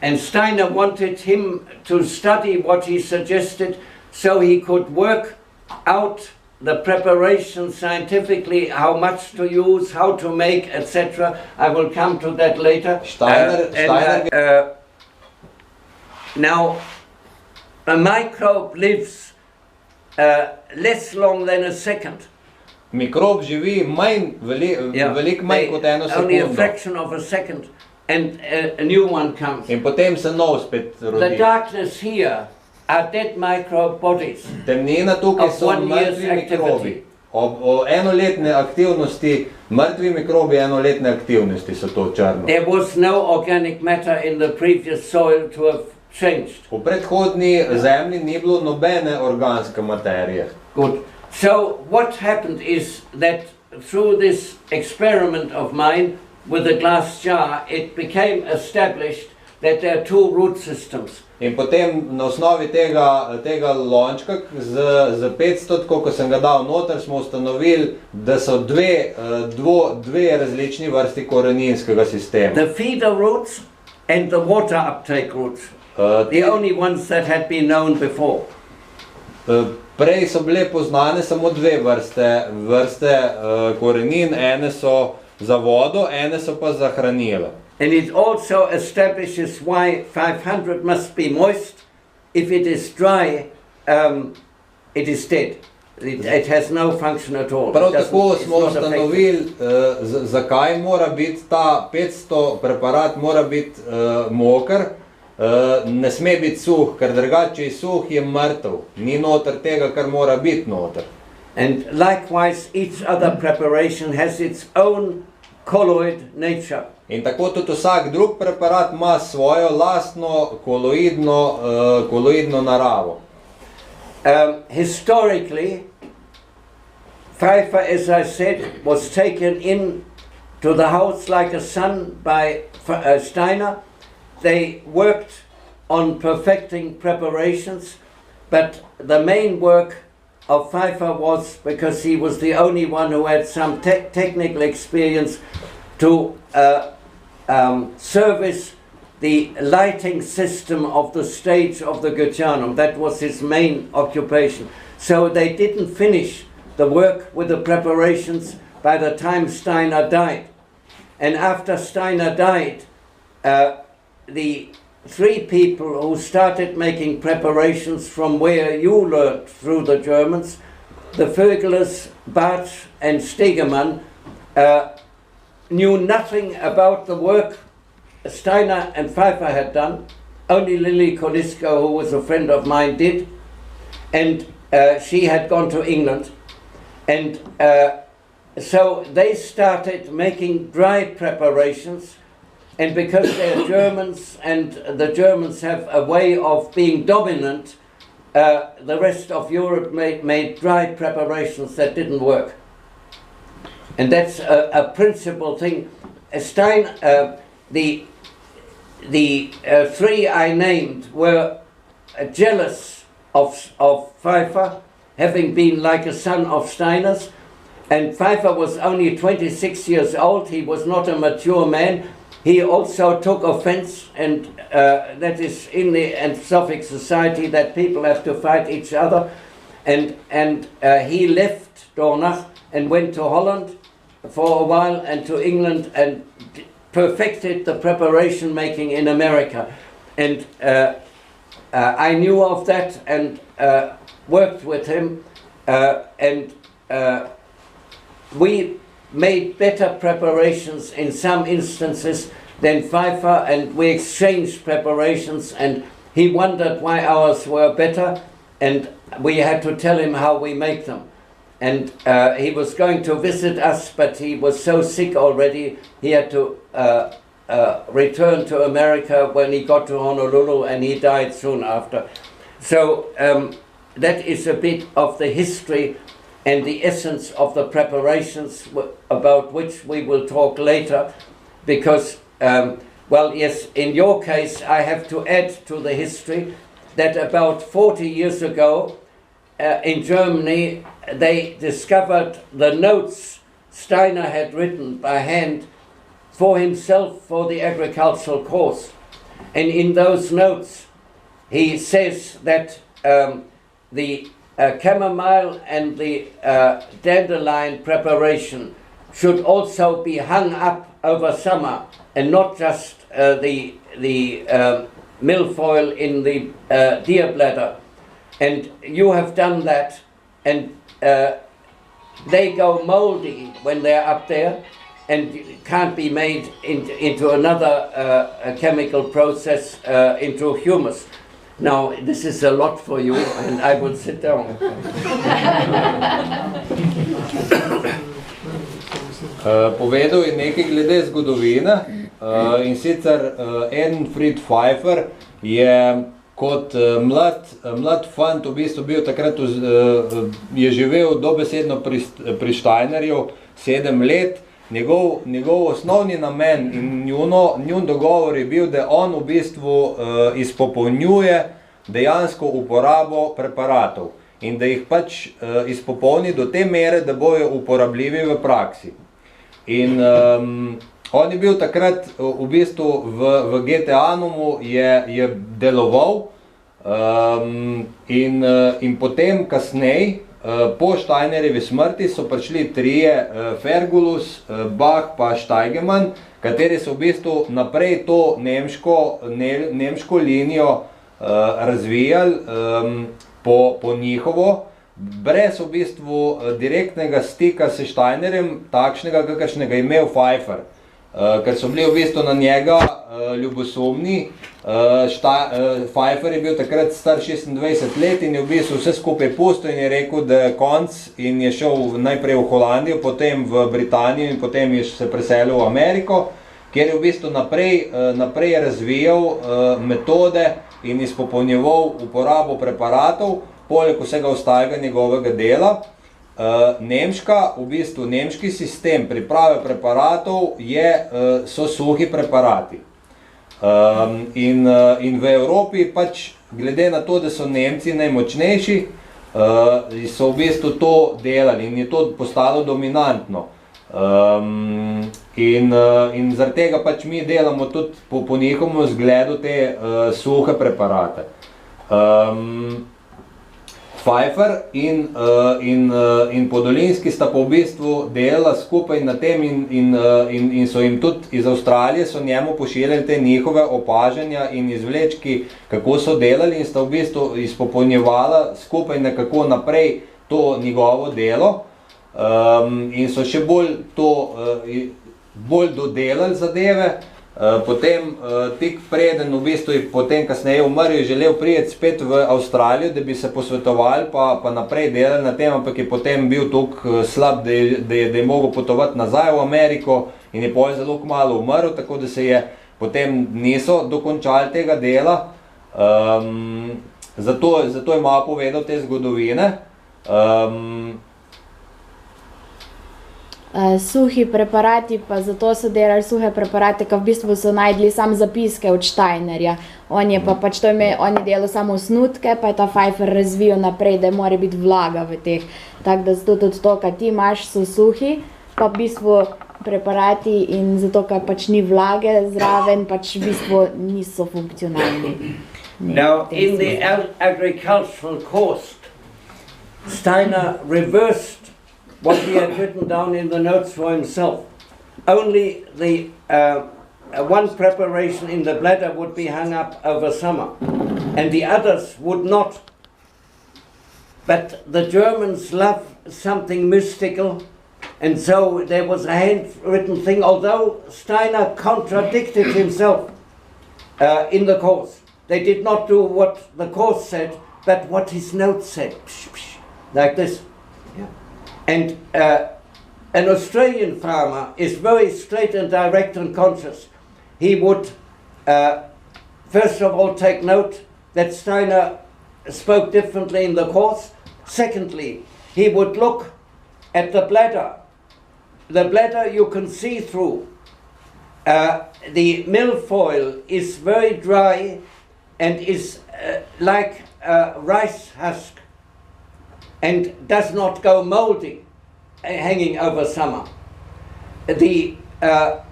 And Steiner wanted him to study what he suggested, so he could work out the preparation scientifically, how much to use, how to make, etc. I will come to that later. Now, a microbe lives less long than a second. Mikrob živi veliko manj kot eno sekundo. Only a fraction of a second, and a new one comes. In potem se nov spet rodi. The darkness here are dead microbe bodies. Temnina tukaj so mrtvi mikrobi. Ob enoletne aktivnosti, mrtvi mikrobi enoletne aktivnosti so to črno. There was no organic matter in the previous soil to have changed. V predhodni zemlji ni bilo nobene organske materije. Good. So what happened is that through this experiment of mine with the glass jar, it became established that there are two root systems. In potem na osnovi tega lončka z 500, ko sem ga dal noter, smo ustanovili, da so dve različni vrsti koreninskega sistema. The feeder roots and the water uptake roots. The only ones that had been known before. Prej so bile poznane samo dve vrste korenin, ene so za vodo, ene so pa za hranilo. And it also establishes why 500 must be moist. If it is dry, it is dead. It has no function at all. Prav tako smo ustanovili, zakaj mora biti ta 500 preparat mora biti moker, ne sme biti suh, ker drugače je suh, je mrtev. Ni noter tega, kar mora biti noter. And likewise, each other preparation has its own colloid nature. In tako tudi vsak drug preparat ima svojo lastno koloidno naravo. Historically, Pfeiffer, as I said, was taken in to the house like a son by Steiner. They worked on perfecting preparations. but the main work of Pfeiffer was, because he was the only one who had some technical experience, to service the lighting system of the stage of the Goetheanum. That was his main occupation. So they didn't finish the work with the preparations by the time Steiner died. And after Steiner died, the three people who started making preparations from where you learned through the Germans, the Vögelers, Bartsch and Stegemann, knew nothing about the work Steiner and Pfeiffer had done. Only Lily Kolisko, who was a friend of mine, did. And she had gone to England. And so they started making dry preparations. And because they're Germans, and the Germans have a way of being dominant, the rest of Europe made dry preparations that didn't work. And that's a principal thing. The three I named were jealous of Pfeiffer, having been like a son of Steiner's. And Pfeiffer was only 26 years old. He was not a mature man. He also took offense, and that is in the Anthropic society, that people have to fight each other. And he left Dornach and went to Holland for a while, and to England, and perfected the preparation making in America. And I knew of that and worked with him, and we made better preparations in some instances than Pfeiffer, and we exchanged preparations, and he wondered why ours were better, and we had to tell him how we make them. And he was going to visit us, but he was so sick already, he had to return to America when he got to Honolulu, and he died soon after. So that is a bit of the history and the essence of the preparations, about which we will talk later, because, well, yes, in your case, I have to add to the history that about 40 years ago, in Germany, they discovered the notes Steiner had written by hand for himself for the agricultural course. And in those notes, he says that the chamomile and the dandelion preparation should also be hung up over summer, and not just the milfoil in the deer bladder. And you have done that, and they go moldy when they're up there, and can't be made into another chemical process into humus. Now, this is a lot for you, and I will sit down. Povedal je nekaj glede zgodovine, in sicer Fritz Pfeiffer je kot mlad fant v bistvu bil takrat, je živel dobesedno pri Steinerju 7 let. Njegov osnovni namen in njun dogovor je bil, da on v bistvu izpopolnjuje dejansko uporabo preparatov in da jih pač izpopolni do te mere, da bojo uporabljivi v praksi. In on je bil takrat v bistvu v Goetheanumu je deloval, in potem kasneje, po Steinerjevi smrti, so prišli trije, Fergulus, Bach pa Steigemann, kateri so v bistvu naprej to nemško linijo razvijali po njihovo, brez v bistvu direktnega stika s Steinerjem, takšnega, kakršnega je imel Pfeiffer. Ker so bili v bistvu na njega ljubosumni. Pfeiffer je bil takrat star 26 let in je v bistvu vse skupaj pustil in je rekel, da je konc, in je šel najprej v Holandijo, potem v Britanijo in potem je se preselil v Ameriko, kjer je v bistvu naprej razvijal metode in izpopolnjeval uporabo preparatov, poleg vsega ostalega njegovega dela. Nemški sistem priprave preparatov so suhi preparati. In v Evropi pač glede na to, da so Nemci najmočnejši, so v bistvu to delali in je to postalo dominantno. In zaradi tega pač mi delamo tudi po njihovem zgledu te suhe preparate. Pfeiffer in Podolinski sta pa v bistvu delala skupaj na tem in so jim tudi iz Avstralije so njemu pošiljali te njihove opažanja in izvlečki, kako so delali in sta v bistvu izpopolnjevala skupaj nekako naprej to njegovo delo in so še bolj dodelali zadeve. Potem tik preden v bistvu je potem kasneje umrl, je želel priti spet v Avstralijo, da bi se posvetovali pa naprej delali na tem, ampak je potem bil toliko slab, da je mogel potovati nazaj v Ameriko in je potem zelo kmalu umrl, tako da se je potem niso dokončali tega dela. Zato je malo povedal te zgodovine. Suhi preparati, pa zato so delali suhe preparate, ker v bistvu so najdli sam zapiske od Steinerja. On je pa pač to ime, on je delal samo osnutke, pa je ta Pfeiffer razvijal naprej, da mora biti vlaga v teh. Tako da zato tudi to, kar ti imaš, so suhi, pa v bistvu preparati in zato, ker pač ni vlage zraven, pač v bistvu niso funkcionalni. Now, in the agricultural course, Steiner reversed what he had written down in the notes for himself. Only the one preparation in the bladder would be hung up over summer, and the others would not. But the Germans love something mystical, and so there was a handwritten thing, although Steiner contradicted himself in the course. They did not do what the course said, but what his notes said, like this. And an Australian farmer is very straight and direct and conscious. He would, first of all, take note that Steiner spoke differently in the course. Secondly, he would look at the bladder. The bladder you can see through. The milfoil is very dry and is like a rice husk, and does not go moldy, hanging over summer. The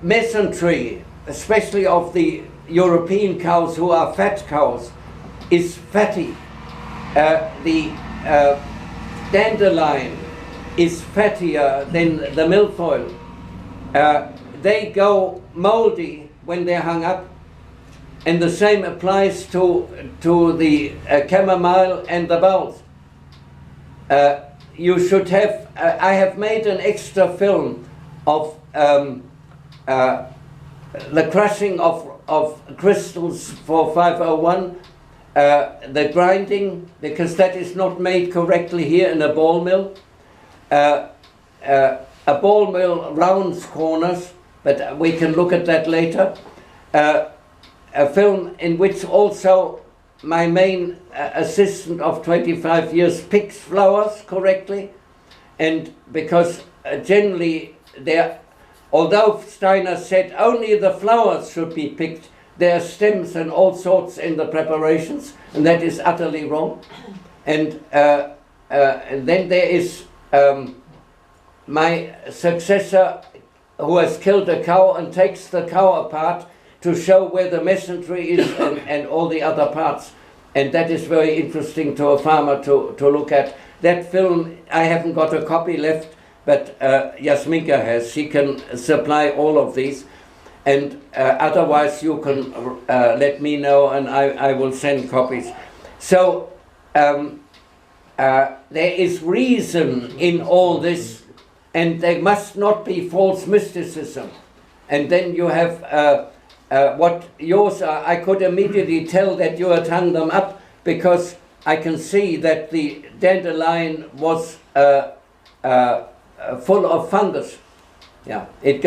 mesentery, especially of the European cows who are fat cows, is fatty. The dandelion is fattier than the milfoil. They go moldy when they're hung up, and the same applies to the chamomile and the bulbs. You should have, I have made an extra film of the crushing of crystals for 501, the grinding, because that is not made correctly here in a ball mill. A ball mill rounds corners, but we can look at that later. A film in which also my main assistant of 25 years picks flowers correctly, and because generally although Steiner said only the flowers should be picked, there are stems and all sorts in the preparations, and that is utterly wrong. And then there is my successor who has killed a cow and takes the cow apart to show where the mesentery is and all the other parts. And that is very interesting to a farmer to look at. That film, I haven't got a copy left, but Jasminka has. She can supply all of these. And otherwise you can let me know and I will send copies. So there is reason in all this, and there must not be false mysticism. And then you have what yours are. I could immediately tell that you had hung them up because I can see that the dandelion was full of fungus. Yeah, it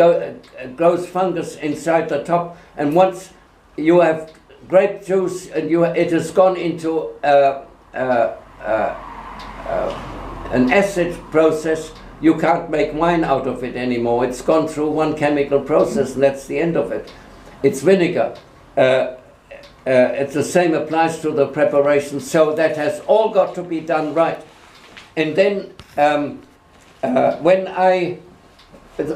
grows fungus inside the top, and once you have grape juice and it has gone into an acid process, you can't make wine out of it anymore. It's gone through one chemical process and that's the end of it. It's vinegar. it's the same applies to the preparation, so that has all got to be done right. And then when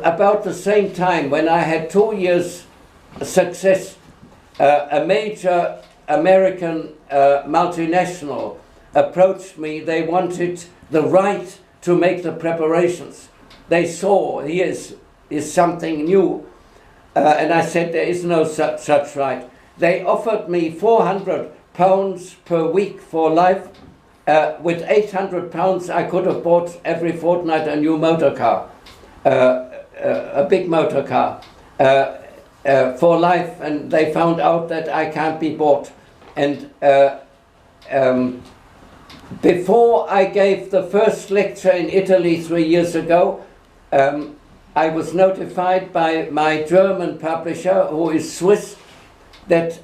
about the same time, when I had 2 years success, a major American multinational approached me. They wanted the right to make the preparations. They saw here is something new, and I said there is no such right. They offered me £400 per week for life. With £800 I could have bought every fortnight a new motor car, a big motor car, for life, and they found out that I can't be bought. And before I gave the first lecture in Italy 3 years ago, I was notified by my German publisher, who is Swiss, that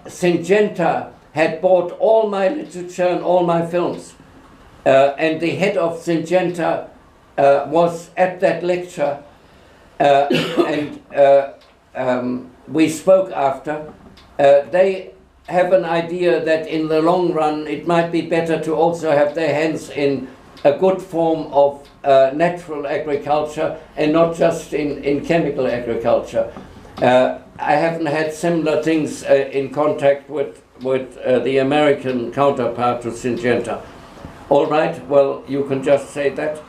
Syngenta had bought all my literature and all my films. And the head of Syngenta was at that lecture, and we spoke after. They have an idea that in the long run it might be better to also have their hands in a good form of natural agriculture and not just in chemical agriculture. I haven't had similar things in contact with the American counterpart to Syngenta. All right, well, you can just say that.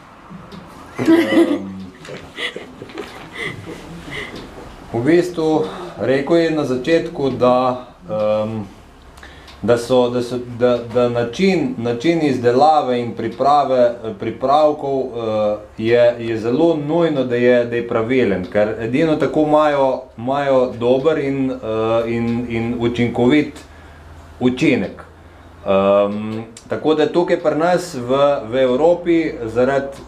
V bistvu rekel je na začetku, da način izdelave in priprave pripravkov je zelo nujno, da je pravilen, ker edino tako imajo dober in učinkovit učinek. Tako da tukaj pri nas v Evropi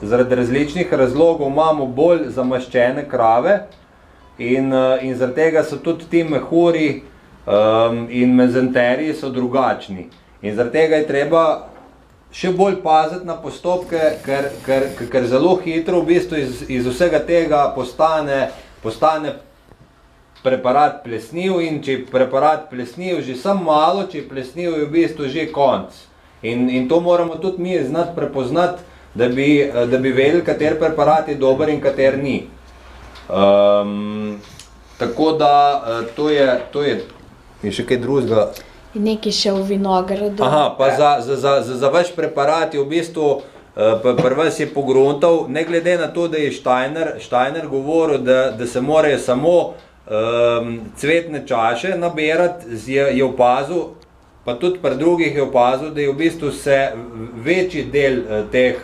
zaradi različnih razlogov imamo bolj zamaščene krave in zaradi tega so tudi ti mehuri in mezenteriji so drugačni. In zaradi tega je treba še bolj paziti na postopke, ker zelo hitro v bistvu iz vsega tega postane preparat plesniv, in če je preparat plesniv že samo malo, če je plesniv, je v bistvu že konc. In to moramo tudi mi znati prepoznati, da bi vedeli, kater preparat je dober in kater ni. Tako da to je še kaj drugega. Nekaj še v vinogradu. Aha, pa za vaš preparat je v bistvu pri vas je pogruntal, ne glede na to, da je Steiner govoril, da se morajo samo cvetne čaše nabirati, je opazil, pa tudi pri drugih je opazil, da je v bistvu se večji del teh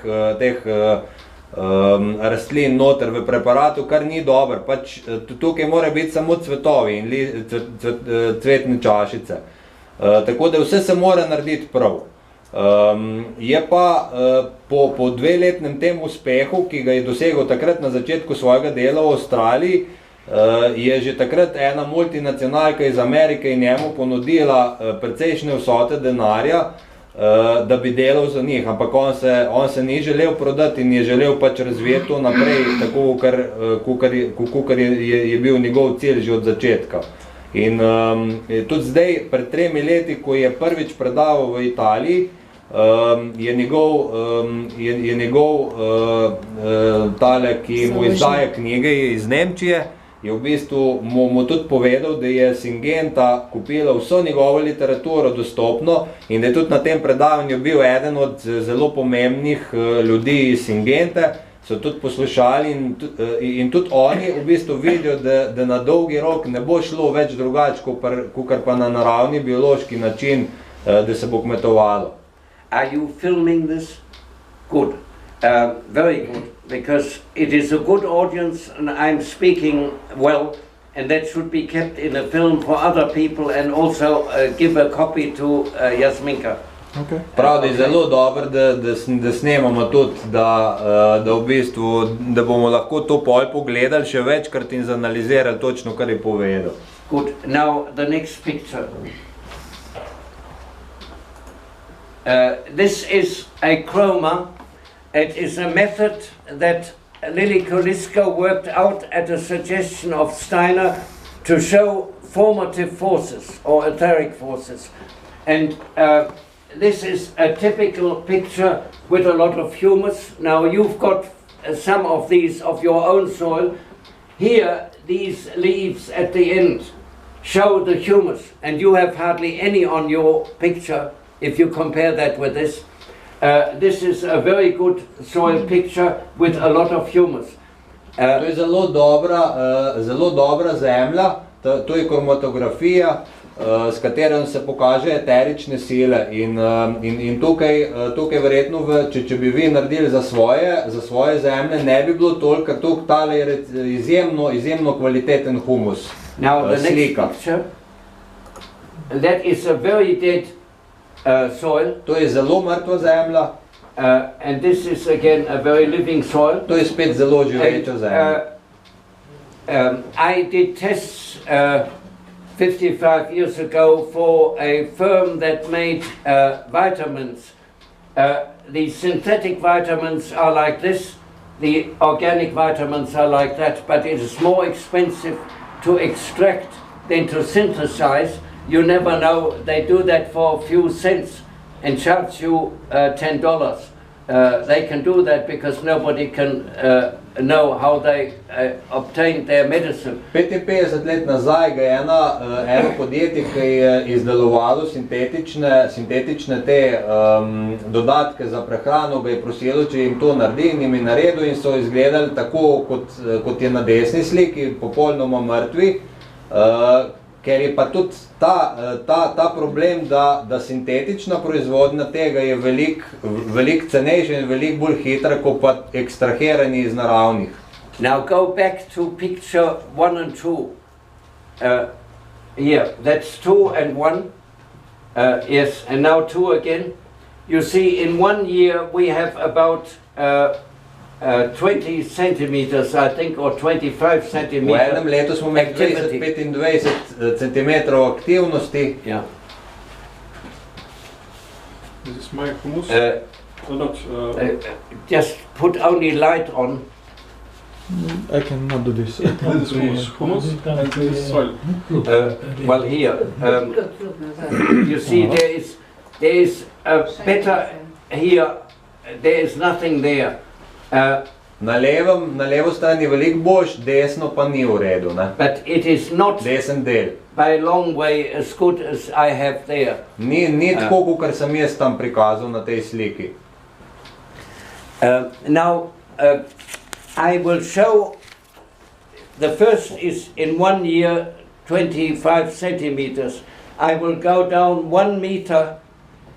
rastlin noter v preparatu, kar ni dobro. Pač tukaj mora biti samo cvetovi in cvetne čašice. Tako da vse se mora narediti prav. Je pa po dveletnem tem uspehu, ki ga je dosegel takrat na začetku svojega dela v Avstraliji, je že takrat ena multinacionalka iz Amerike in njemu ponudila precejšnje vsote denarja, da bi delal za njih, ampak on se ni želel prodati in je želel pač razvijeti to naprej, tako kakor je bil njegov cilj že od začetka. In tudi zdaj, pred 3 leti, ko je prvič predaval v Italiji, je njegov tale, ki mu izdaja knjige iz Nemčije, je v bistvu mu tudi povedal, da je Syngenta kupila vso njegovo literaturo dostopno in da je tudi na tem predavanju bil eden od zelo pomembnih ljudi iz Syngente, so tudi poslušali in tudi oni v bistvu vidijo, da na dolgi rok ne bo šlo več drugače, kakor pa na naravni biološki način, da se bo kmetovalo. Are you filming this? Good. Very good, because it is a good audience and I'm speaking well, and that should be kept in a film for other people and also give a copy to Jasminka. Okay. Prav, da je zelo dobro, da snemamo tudi, da v bistvu, da bomo lahko to pol pogledali še večkrat in zanalizirali točno, kar je povedal. Good. Now the next picture. This is a chroma. It is a method that Lily Koliska worked out at a suggestion of Steiner to show formative forces or etheric forces. And this is a typical picture with a lot of humus. Now you've got some of these of your own soil. Here, these leaves at the end show the humus, and you have hardly any on your picture if you compare that with this. This is a very good soil picture with a lot of humus. To je zelo dobra zemlja, to je kromatografija, s katero se kaže eterične sile in tukaj verjetno, če bi vi naredili za svoje zemlje, ne bi bilo toliko, ker tukaj tale je izjemno kvaliteten humus. Now the next picture, that is a very dead soil. To je zelo mrtva zemlja. And this is again a very living soil. To je spet zelo živeča zemlja. I did tests 55 years ago for a firm that made vitamins. The synthetic vitamins are like this, the organic vitamins are like that, but it is more expensive to extract than to synthesize. You never know, they do that for a few cents and charge you $10. They can do that because nobody can know how they obtained their medicine. 55 let nazaj ga je eno podjetje, ki je izdelovalo sintetične te dodatke za prehrano, ga je prosilo, če jim to naredi, in jim je naredil in so izgledali tako, kot je na desni sliki, popolnoma mrtvi. Ker je pa tudi ta problem, da sintetična proizvodnja tega je veliko cenejša in veliko bolj hitra, kot pa ekstrahiranje iz naravnih. Now go back to picture 1 and 2. Here, that's 2 and 1. Yes, and now 2 again. You see, in 1 year we have about 20 centimeters, I think, or 25 centimeters. V enem letu smo imeli 20-25 centimetrov aktivnosti. Yeah. This is my humus. Just put only light on. I cannot do this. This is humus and this is soil. Well, here, you see, there is a better here. There is nothing there. Na levo strani je veliko boljš, desno pa ni v redu, ne? But it is not Desen del. by a long way as good as I have there. Ni tako, kot sem jaz tam prikazal na tej sliki. Now, I will show, the first is in 1 year 25 centimeters. I will go down 1 meter,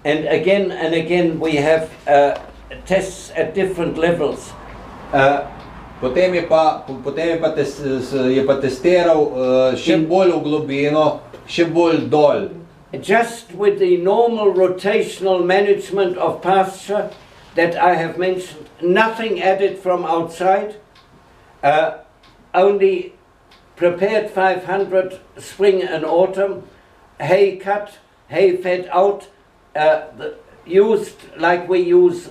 and again we have tests at different levels. Potem je pa testiral še bolj v globino, še bolj dol. Just with the normal rotational management of pasture that I have mentioned, nothing added from outside, only prepared 500 spring and autumn, hay cut, hay fed out, used like we use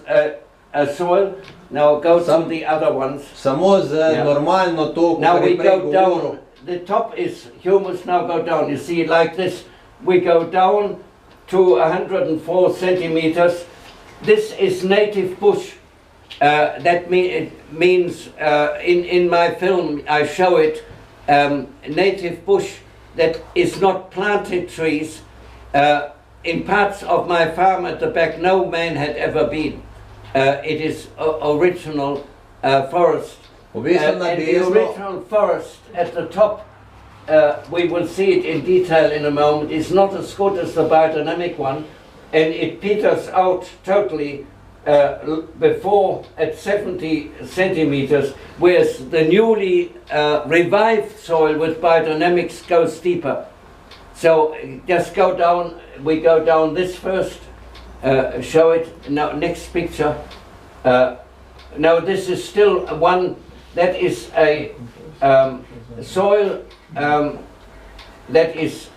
a soil. Now go to the other ones. Samo z normalno to, Now kar we je prej go govoril. down. The top is humus, now go down. You see, like this. We go down to 104 centimeters. This is native bush. That means, in my film, I show it, native bush that is not planted trees. In parts of my farm at the back, no man had ever been. It is original forest. And the original forest at the top, we will see it in detail in a moment, is not as good as the biodynamic one, and it peters out totally before at 70 centimeters, whereas the newly revived soil with biodynamics goes deeper. So just go down, we go down this first, show it, now next picture. Now this is still one, that is a soil that is,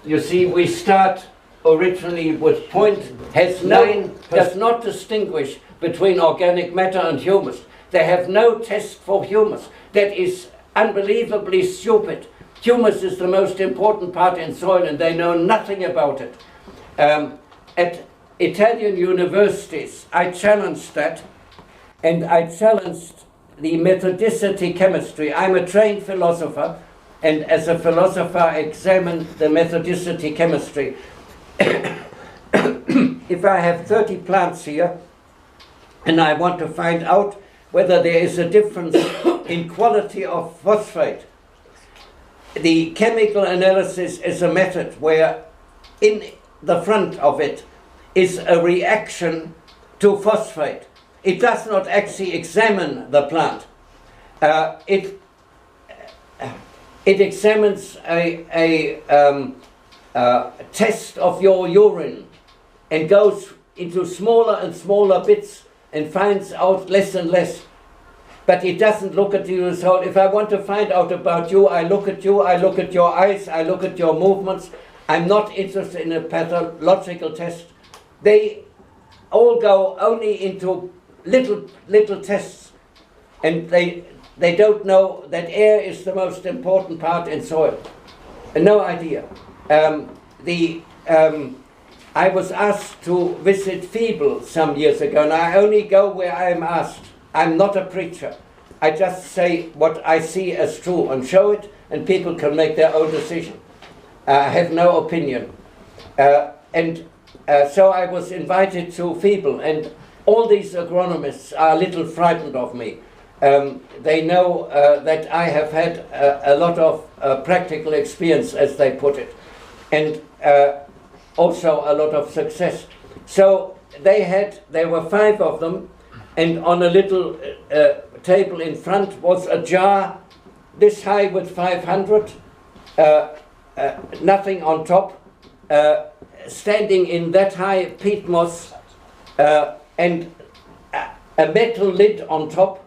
you see, we start originally with point, has no, does not distinguish between organic matter and humus. They have no test for humus. that is unbelievably stupid. Humus is the most important part in soil and they know nothing about it. At Italian universities, I challenged that, and I challenged the methodicity chemistry. I'm a trained philosopher, and as a philosopher I examine the methodicity chemistry. If I have 30 plants here, and I want to find out whether there is a difference in quality of phosphate, the chemical analysis is a method where in the front of it is a reaction to phosphate. It does not actually examine the plant. It examines a test of your urine and goes into smaller and smaller bits and finds out less and less. But it doesn't look at you as whole. If I want to find out about you, I look at you, I look at your eyes, I look at your movements. I'm not interested in a pathological test. They all go only into little tests, and they don't know that air is the most important part in soil. No idea. I was asked to visit Feeble some years ago, and I only go where I am asked. I'm not a preacher. I just say what I see as true and show it, and people can make their own decision. I have no opinion. So I was invited to Feeble, and all these agronomists are a little frightened of me. They know that I have had a lot of practical experience, as they put it, and also a lot of success. So there were 5 of them, and on a little table in front was a jar this high with 500, nothing on top, standing in that high peat moss, and a metal lid on top.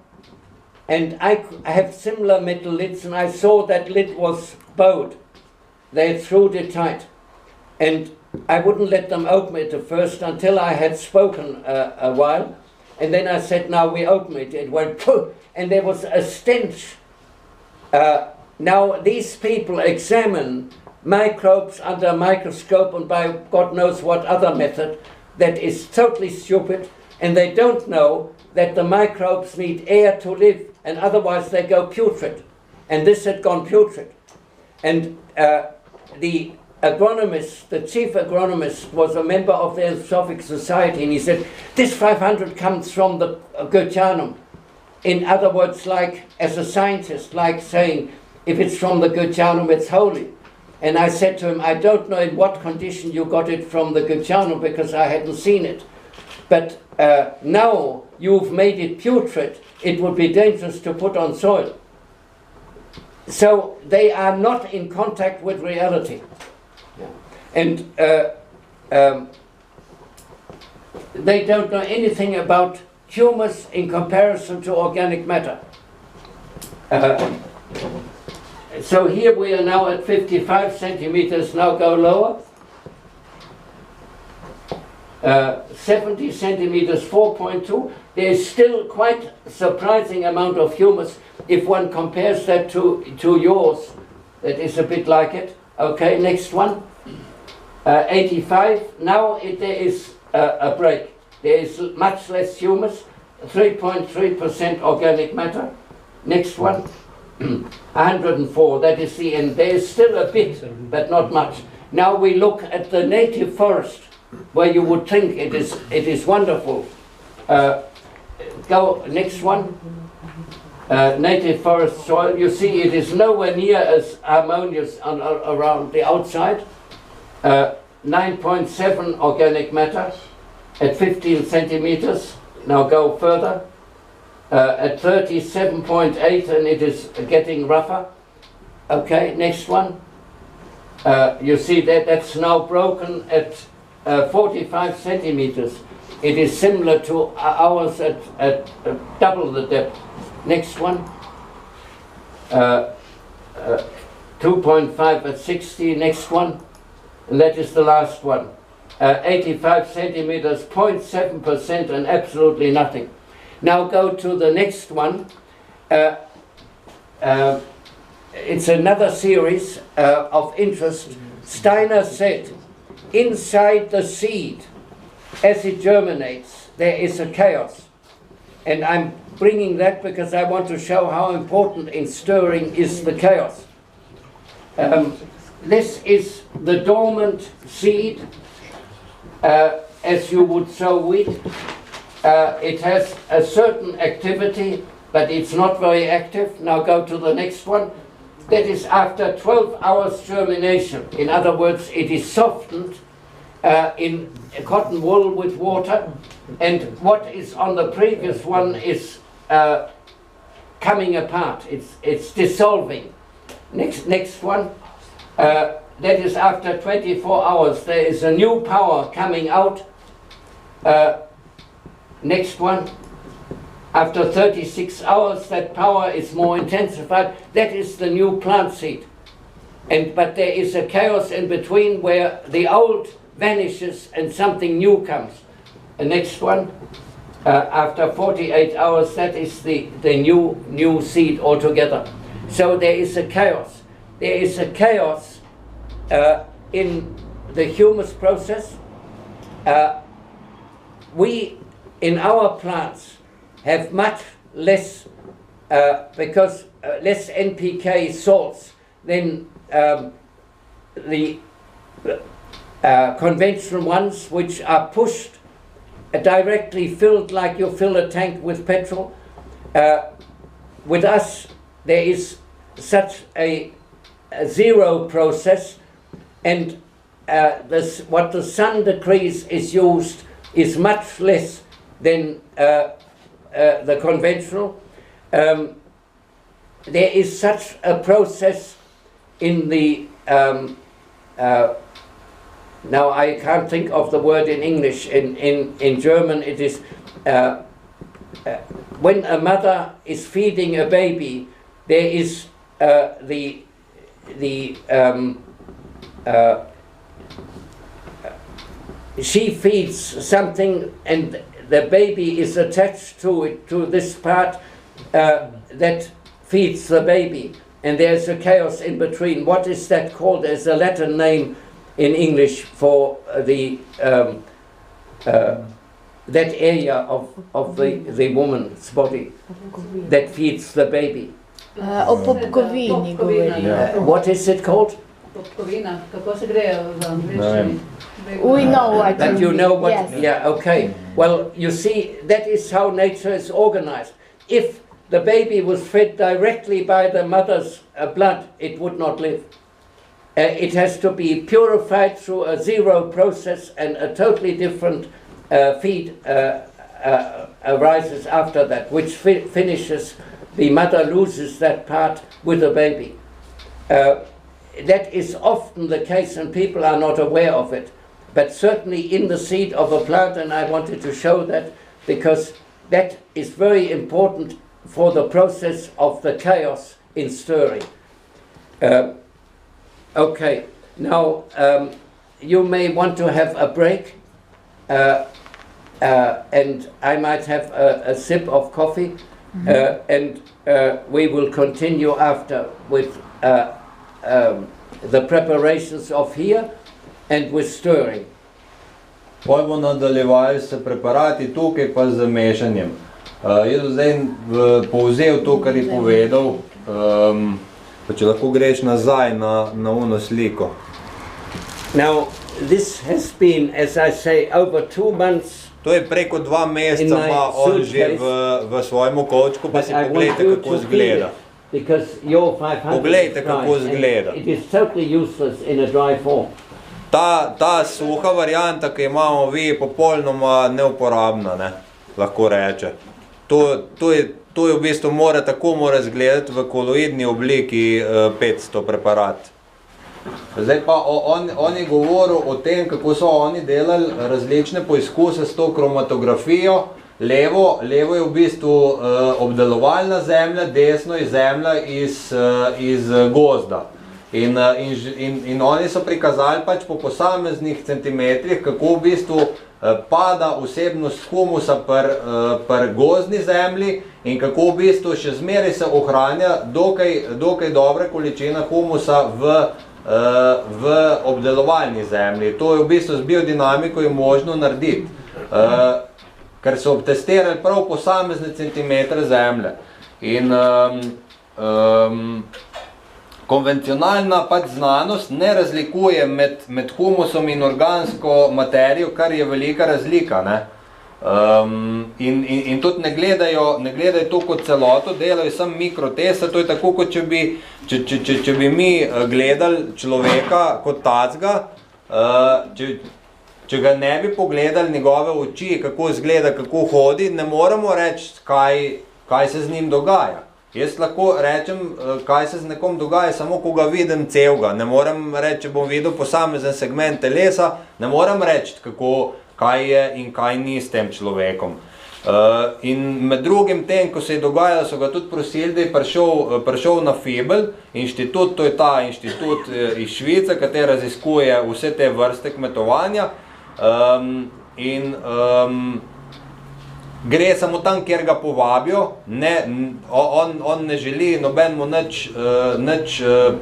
And I have similar metal lids, and I saw that lid was bowed. They had screwed it tight. And I wouldn't let them open it at first until I had spoken a while. And then I said, now we open it. It went poof, and there was a stench. Now these people examine microbes under a microscope and by God knows what other method that is totally stupid, and they don't know that the microbes need air to live, and otherwise they go putrid. And this had gone putrid. And the agronomist, the chief agronomist, was a member of the Anthropic Society, and he said, this 500 comes from the Goetianum. In other words, like, as a scientist, like saying, if it's from the Goetianum, it's holy. And I said to him, I don't know in what condition you got it from the Goetianum, because I hadn't seen it. But now you've made it putrid, it would be dangerous to put on soil. So they are not in contact with reality. And they don't know anything about humus in comparison to organic matter. So here we are now at 55 centimeters, now go lower. 70 centimeters, 4.2. There is still quite a surprising amount of humus if one compares that to yours. That is a bit like it. Okay, next one. 85. Now there is a break. There is much less humus, 3.3% organic matter. Next one. 104. That is the end. There is still a bit, but not much. Now we look at the native forest, where you would think it is wonderful. Go next one. Native forest soil. You see, it is nowhere near as harmonious around the outside. 9.7 organic matter at 15 centimeters. Now go further. At 37.8, and it is getting rougher. Okay, next one. You see that's now broken at 45 centimeters. It is similar to ours at double the depth. Next one. 2.5 at 60. Next one. And that is the last one. 85 centimeters, 0.7%, and absolutely nothing. Now go to the next one. it's another series of interest. Steiner said, inside the seed, as it germinates, there is a chaos. And I'm bringing that because I want to show how important in stirring is the chaos. This is the dormant seed, as you would sow wheat. It has a certain activity, but it's not very active. Now go to the next one. That is after 12 hours germination. In other words, it is softened in cotton wool with water, and what is on the previous one is coming apart. It's dissolving. Next one. That is after 24 hours. There is a new power coming out. Next one. After 36 hours, that power is more intensified. That is the new plant seed. But there is a chaos in between where the old vanishes and something new comes. The next one. After 48 hours, that is the new seed altogether. So there is a chaos. There is a chaos in the humus process. We, in our plants, have much less, because less NPK salts than the conventional ones, which are pushed, directly filled like you fill a tank with petrol. With us, there is such a zero process, and what the sun decrees is used is much less than the conventional. There is such a process in the now I can't think of the word in English. In German it is when a mother is feeding a baby, there is she feeds something and the baby is attached to it, to this part that feeds the baby, and there's a chaos in between. What is that called? There's a Latin name in English for the that area of the woman's body that feeds the baby. O popkovini govori. What is it called? Popkovina. Kako se gre v angleščini? We know what That you know what? Yes. Yeah, okay. Well, you see, that is how nature is organized. If the baby was fed directly by the mother's blood, it would not live. It has to be purified through a zero process, and a totally different feed arises after that, which finishes, the mother loses that part with the baby. That is often the case, and people are not aware of it. But certainly in the seed of a plant, and I wanted to show that because that is very important for the process of the chaos in stirring. Okay, now you may want to have a break, and I might have a sip of coffee, and we will continue after with the preparations of here and with stirring. Poj bomo nadaljevali s preparati tukaj pa z mešanjem. Jaz bom zdaj povzel to, kar je povedal, pa če lahko greš nazaj na ono sliko. Now, this has been, as I say, over 2 months. To je preko 2 meseca pa on že v svojem kovčku, pa si pogledajte, kako izgleda. Poglejte, kako izgleda. It is totally useless in a dry form. Ta suha varianta, ki imamo vi, je popolnoma neuporabna, ne, lahko reče. To je v bistvu tako mora izgledati v koloidni obliki 500 preparat. Zdaj pa on je govoril o tem, kako so oni delali različne poizkuse s to kromatografijo. Levo je v bistvu obdelovalna zemlja, desno je zemlja iz gozda. In oni so prikazali pač po posameznih centimetrih, kako v bistvu pada vsebnost humusa pri gozdni zemlji in kako v bistvu še zmeraj se ohranja dokaj dobra količina humusa v obdelovalni zemlji. To je v bistvu z biodinamiko je možno narediti, ker so obtestirali prav posamezne centimetre zemlje. In konvencionalna pač znanost ne razlikuje med humusom in organsko materijo, kar je velika razlika, ne? In tudi ne gledajo to kot celoto, delajo samo mikroteste. To je tako, kot če bi mi gledali človeka kot tacga, če ga ne bi pogledali njegove oči, kako izgleda, kako hodi, ne moremo reči, kaj se z njim dogaja. Jaz lahko rečem, kaj se z nekom dogaja, samo ko ga vidim celega. Ne morem reči, če bom videl posamezen segment telesa, ne morem reči, kaj je in kaj ni s tem človekom. In med drugim tem, ko se je dogajalo, so ga tudi prosili, da je prišel na FIBL inštitut, to je ta inštitut iz Švice, ki raziskuje vse te vrste kmetovanja. Gre samo tam, kjer ga povabijo, on ne želi nobenemu nič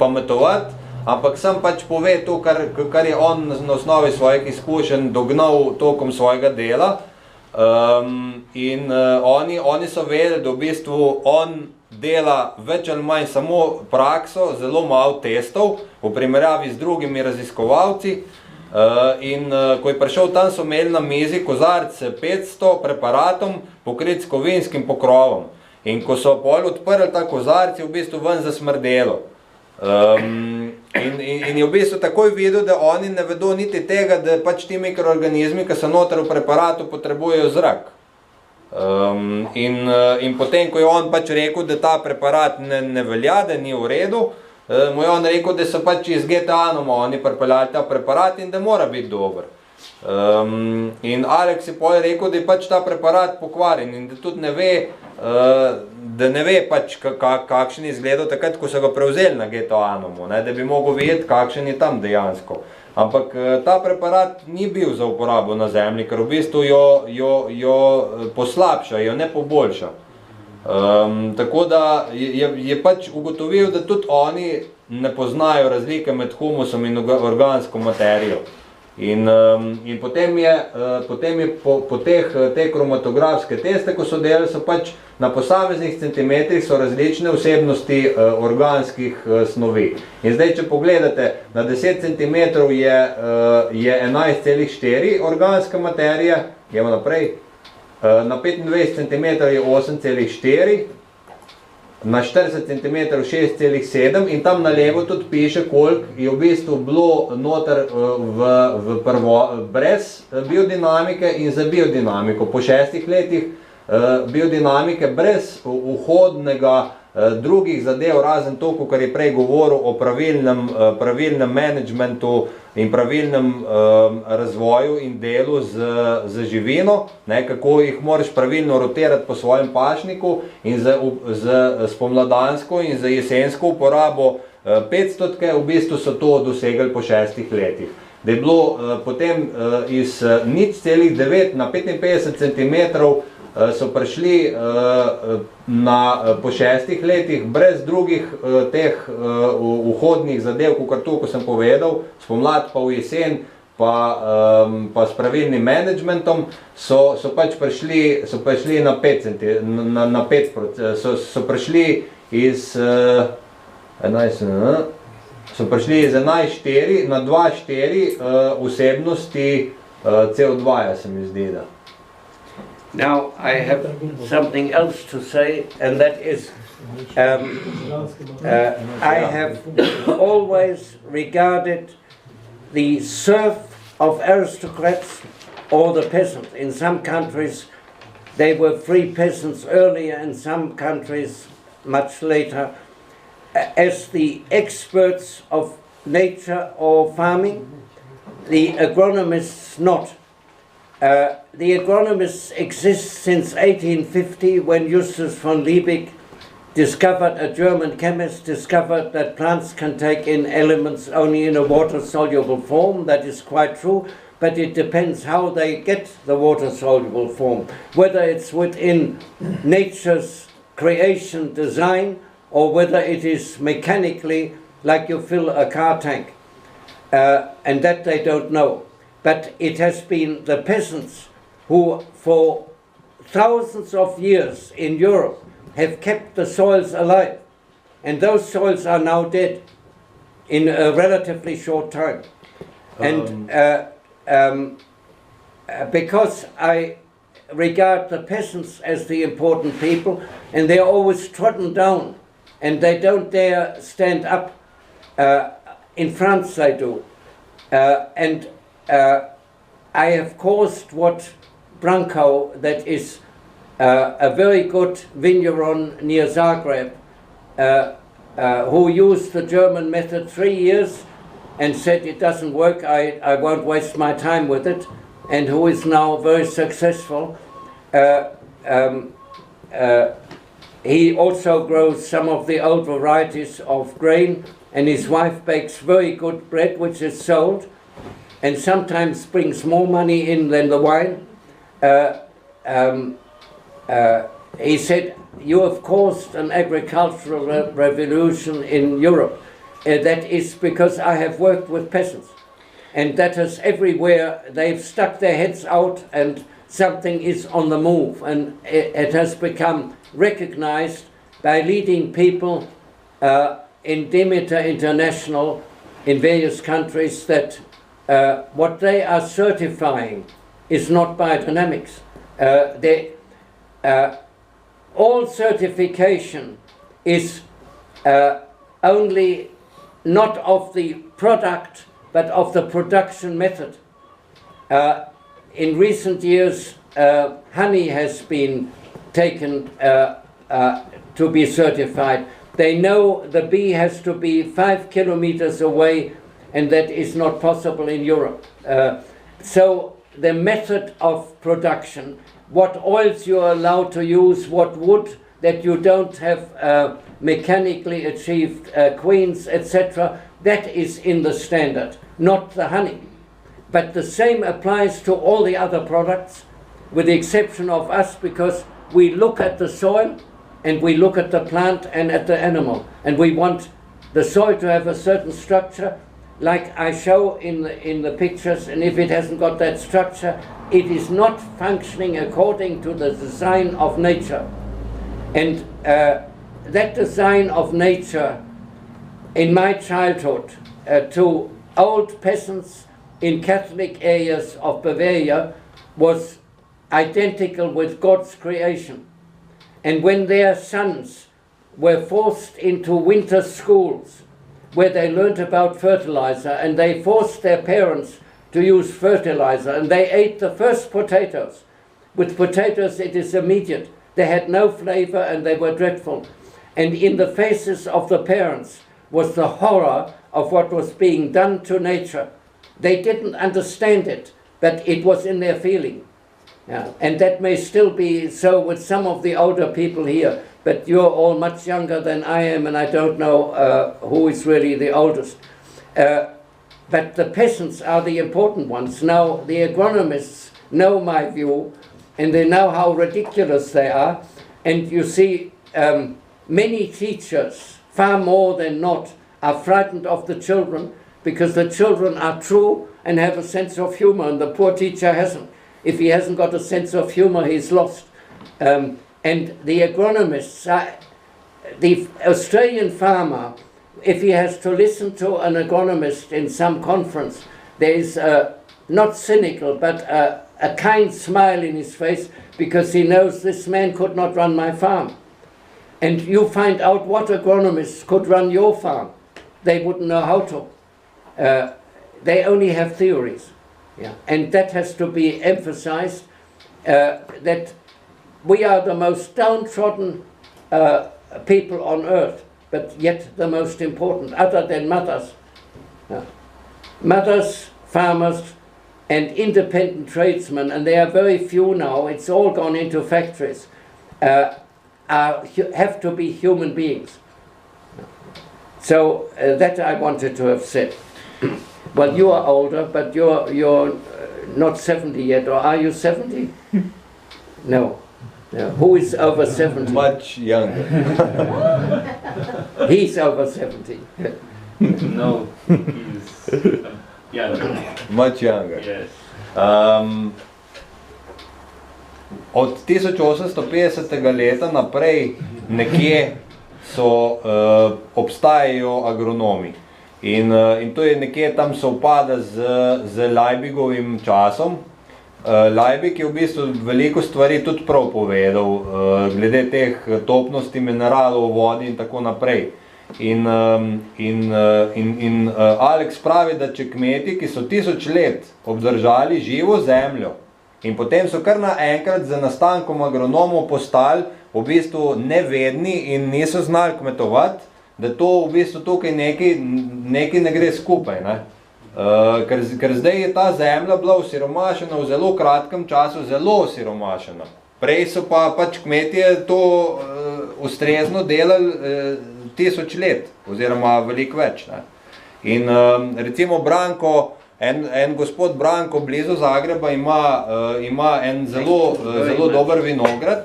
pametovati, ampak sam pač pove to, kar je on na osnovi svojih izkušenj dognal tokom svojega dela. In oni so vedeli, da v bistvu on dela več ali manj samo prakso, zelo malo testov, v primerjavi z drugimi raziskovalci. In ko je prišel tam, so imeli na mizi kozarc 500 preparatom pokrit s kovinskim pokrovom. In ko so pol odprli ta kozarc, je v bistvu ven zasmrdelo. In je v bistvu takoj videl, da oni ne vedo niti tega, da pač ti mikroorganizmi, ki so noter v preparatu, potrebujejo zrak. In potem, ko je on pač rekel, da ta preparat ne velja, da ni v redu, mu je on rekel, da so pač iz GTA-noma oni pripeljali ta preparat in da mora biti dober. In Alex je potem rekel, da je pač ta preparat pokvarjen in da tudi ne ve pač kakšen je izgledal takrat, ko so ga prevzeli na GTA-nomu, da bi mogel vedeti, kakšen je tam dejansko. Ampak ta preparat ni bil za uporabo na zemlji, ker v bistvu jo poslabša, jo ne poboljša. Tako da je pač ugotovil, da tudi oni ne poznajo razlike med humusom in organsko materijo. In potem je po te kromatografske teste, ko so delali, so pač na posameznih centimetrih so različne vsebnosti organskih snovi. In zdaj, če pogledate, na 10 cm je 11,4 organska materija, gremo naprej. Na 25 cm je 8,4, na 40 cm 6,7 in tam na levo tudi piše, koliko je v bistvu bilo noter brez biodinamike in za biodinamiko. Po 6 letih biodinamike brez vhodnega drugih zadev, razen to, kar je prej govoril o pravilnem managementu in pravilnem razvoju in delu z živino, kako jih moraš pravilno rotirati po svojem pašniku in z spomladansko in z jesensko uporabo 500, v bistvu so to dosegli po 6 letih. Da je bilo potem iz 0,9 na 55 cm so prišli po 6 letih brez drugih teh vhodnih zadev, kot to, ko sem povedal, spomlad pa v jesen, pa s pravilnim managementom, so pač prišli na 5%, so prišli iz 11,4 na 2,4 vsebnosti CO2, se mi zdi, da. Now I have something else to say, and that is I have always regarded the serf of aristocrats or the peasant. In some countries they were free peasants earlier, in some countries much later, as the experts of nature or farming, the agronomists not. The agronomists exist since 1850, when Justus von Liebig a German chemist discovered that plants can take in elements only in a water-soluble form. That is quite true, but it depends how they get the water-soluble form, whether it's within nature's creation design or whether it is mechanically, like you fill a car tank, and that they don't know. But it has been the peasants who for thousands of years in Europe have kept the soils alive, and those soils are now dead in a relatively short time. Because I regard the peasants as the important people, and they're always trodden down, and they don't dare stand up. In France they do. I have caused what Branko, that is a very good vigneron near Zagreb, who used the German method 3 years and said it doesn't work, I won't waste my time with it, and who is now very successful. He also grows some of the old varieties of grain, and his wife bakes very good bread which is sold and sometimes brings more money in than the wine. He said, you have caused an agricultural revolution in Europe. That is because I have worked with peasants, and that is everywhere. They've stuck their heads out and something is on the move, and it has become recognized by leading people in Demeter International in various countries that what they are certifying is not biodynamics. All certification is only not of the product but of the production method. In recent years, honey has been taken to be certified. They know the bee has to be 5 kilometers away, and that is not possible in Europe. So the method of production, what oils you are allowed to use, what wood, that you don't have mechanically achieved queens, etc., that is in the standard, not the honey. But the same applies to all the other products, with the exception of us, because we look at the soil and we look at the plant and at the animal, and we want the soil to have a certain structure, like I show in the pictures, and if it hasn't got that structure, it is not functioning according to the design of nature. And that design of nature, in my childhood, to old peasants in Catholic areas of Bavaria, was identical with God's creation. And when their sons were forced into winter schools where they learned about fertilizer, and they forced their parents to use fertilizer, and they ate the first potatoes. With potatoes it is immediate. They had no flavor and they were dreadful. And in the faces of the parents was the horror of what was being done to nature. They didn't understand it, but it was in their feeling. Yeah. And that may still be so with some of the older people here, but you're all much younger than I am, and I don't know who is really the oldest. But the peasants are the important ones. Now, the agronomists know my view, and they know how ridiculous they are. And you see, many teachers, far more than not, are frightened of the children, because the children are true and have a sense of humor, and the poor teacher hasn't. If he hasn't got a sense of humor, he's lost. And the agronomists, the Australian farmer, if he has to listen to an agronomist in some conference, there is not cynical, but a kind smile in his face, because he knows this man could not run my farm. And you find out what agronomists could run your farm. They wouldn't know how to. They only have theories. Yeah. And that has to be emphasized, that we are the most downtrodden people on earth, but yet the most important, other than mothers. Mothers, farmers, and independent tradesmen, and they are very few now, it's all gone into factories, have to be human beings. So that I wanted to have said. Well, you are older, but you're not 70 yet, or are you 70? No. No. Who is over 70? Much younger. He's over 70. No, he's younger. Much younger. Yes. Od 1850. leta naprej nekje obstajajo agronomi. In to je nekje tam sovpada z Leibigovim časom. Leibig je v bistvu veliko stvari tudi prav povedal, glede teh topnosti mineralov v vodi in tako naprej. In Alex pravi, da če kmeti, ki so 1000 let obdržali živo zemljo in potem so kar naenkrat z nastankom agronomov postali v bistvu nevedni in niso znali kmetovati, da to v bistvu tukaj nekaj ne gre skupaj, ne? Ker zdaj je ta zemlja bila osiromašena v zelo kratkem času, zelo osiromašena. Prej so pa pač kmetije to ustrezno delali 1000 let, oziroma veliko več, ne? In recimo Branko, en gospod Branko blizu Zagreba ima en zelo dober vinograd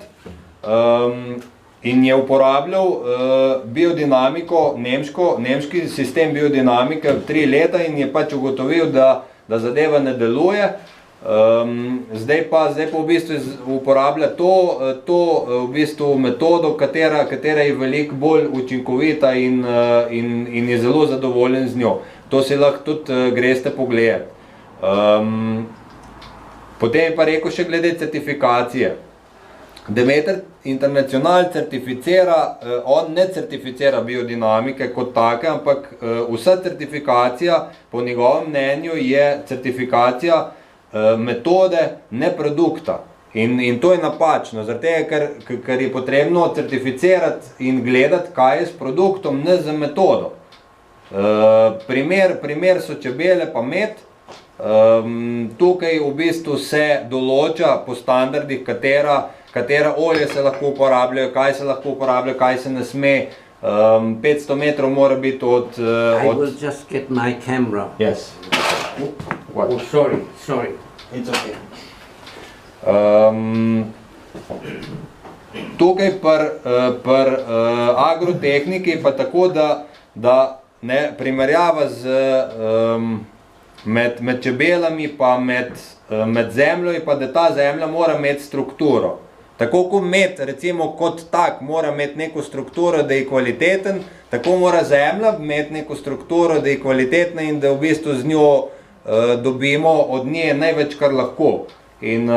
in je uporabljal biodinamiko, nemški sistem biodinamike 3 leta in je pač ugotovil, da zadeva ne deluje. Zdaj pa v bistvu uporablja to v bistvu metodo, katera je veliko bolj učinkovita in je zelo zadovoljen z njo. To si lahko tudi greste pogledati. Potem je pa rekel še glede certifikacije. Demeter International certificira, on ne certificira biodinamike kot take, ampak vsa certifikacija po njegovem mnenju je certifikacija metode, ne produkta. In to je napačno, zaradi tega, ker je potrebno certificirati in gledati, kaj je s produktom, ne z metodo. Primer so čebele pa med. Tukaj v bistvu se določa po standardih, katera olje se lahko uporabljajo, kaj se lahko uporabljajo, kaj se ne sme. 500 metrov mora biti od... I will just get my camera. Yes. What? Oh, sorry. It's okay. Tukaj pri agrotehniki pa tako, da primerjava med čebelami pa med zemljo je pa, da ta zemlja mora imeti strukturo. Tako kot med, recimo kot tak, mora imeti neko strukturo, da je kvaliteten, tako mora zemlja imeti neko strukturo, da je kvalitetna in da v bistvu z njo dobimo od nje največ, kar lahko. In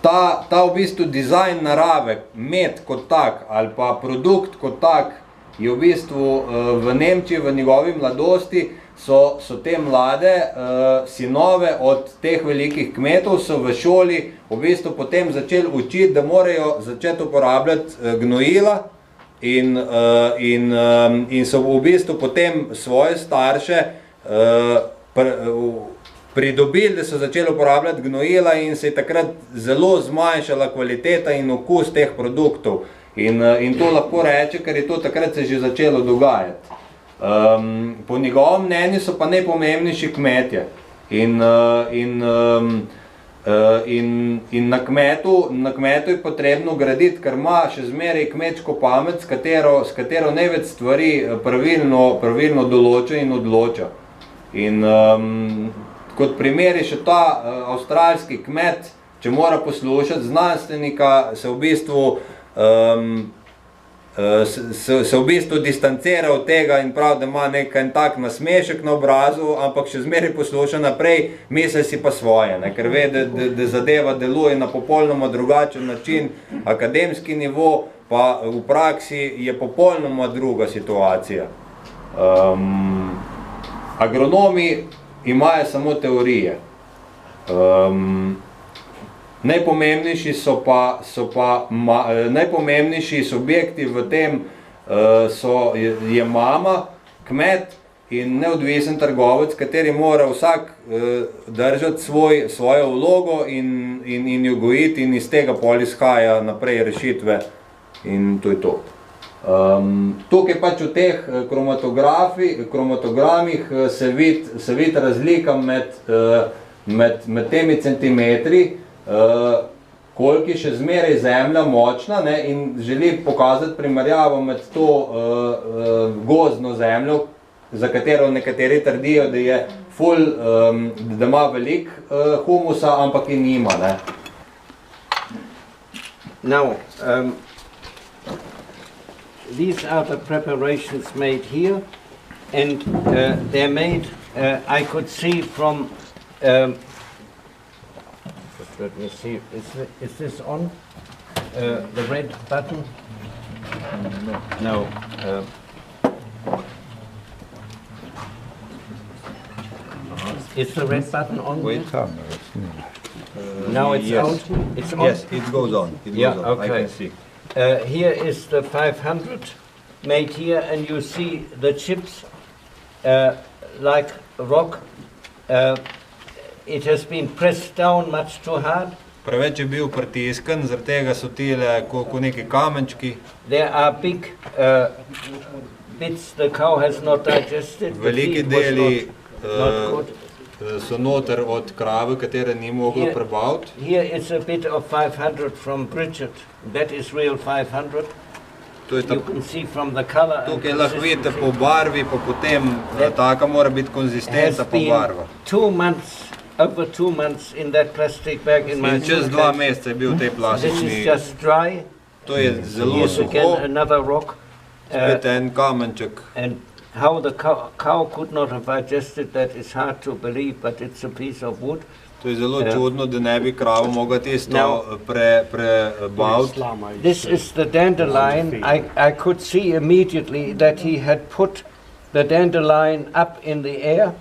ta v bistvu dizajn narave, med kot tak ali pa produkt kot tak, je v bistvu v Nemčiji, v njegovi mladosti, so te mlade sinove od teh velikih kmetov so v šoli v bistvu potem začeli učiti, da morajo začeti uporabljati gnojila in so v bistvu potem svoje starše pridobili, da so začeli uporabljati gnojila in se je takrat zelo zmanjšala kvaliteta in okus teh produktov. In to lahko reče, ker je to takrat se že začelo dogajati. Po njegovem mnenju so pa najpomembnejši kmetje. In na kmetu je potrebno graditi, ker ima še zmeraj kmečko pamet, s katero največ stvari pravilno določa in odloča. In kot primer je še ta avstralski kmet, če mora poslušati znanstvenika, se v bistvu distancira od tega in pravi, da ima en tak nasmešek na obrazu, ampak še zmeraj posluša naprej, misli si pa svoje, ne? Ker ve, da zadeva deluje na popolnoma drugačen način, akademski nivo, pa v praksi je popolnoma druga situacija. Agronomi imajo samo teorije. Najpomembnejši subjekti v tem je mama, kmet in neodvisen trgovec, kateri mora vsak držati svojo vlogo in jo gojiti in iz tega pol izhaja naprej rešitve in to je to. Tukaj pač v teh kromatogramih se vidi razlika med temi centimetri, koliko je še zmeraj zemlja močna, ne, in želi pokazati primerjavo med to gozdno zemljo, za katero nekateri trdijo, da je da ima veliko humusa, ampak je nima. Ne. Now, these are the preparations made here, and they're made, I could see from, let me see, is this on? The red button? No. Is the red button on? Wait. Now it's Yes. out? It's on? Yes, it goes on. Yeah, I okay. can see. Here is the 500 made here, and you see the chips like rock. It has been pressed down much too hard. Preveč je bil pritiskan, zaradi tega so tile kot neki kamenčki. There are big bits the cow has not digested. The Veliki feed was deli not good. so noter od krave, katere ni mogla prebaviti. Here is a bit of 500 from Bridget. That is real 500. To je You tako. can see from the color. Tukaj lahko vidite po barvi, pa potem taka mora biti Has konzistenca po been barva. 2 months, over 2 months in that plastic bag in my In čez 2 suitcase. meseca je bil v tej This is plastični, just dry. to je zelo Here's again suho, another rock. spet en kamenček. And how the cow could not have digested that is hard to believe, but it's a piece of wood. To je zelo Ja. čudno, da ne bi krava mogla tisto Now- prebaviti. This is the dandelion. I could see immediately that he had put the dandelion up in the air.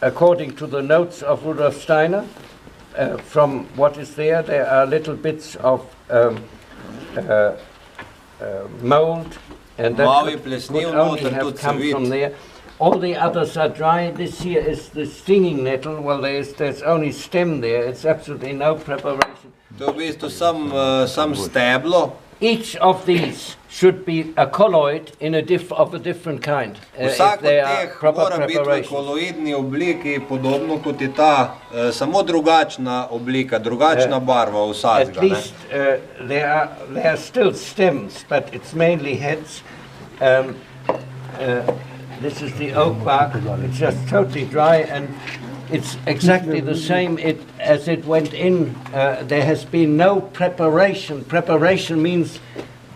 According to the notes of Rudolf Steiner, from what is there are little bits of mold, and Malo that je could plesniv only noter, have tudi se come from vidi. there. All the others are dry. This here is the stinging nettle. Well, there's only stem there. It's absolutely no preparation. To je v bistvu sam steblo. Each of these should be a colloid in of a different kind. Vsak If od they are teh proper mora biti v preparations. koloidni obliki, podobno kot je ta, samo drugačna oblika, drugačna barva At vsakega. ne. least there are still stems, but it's mainly heads. This is the oak bark. It's just totally dry, and it's exactly the same as it went in. There has been no preparation. Preparation means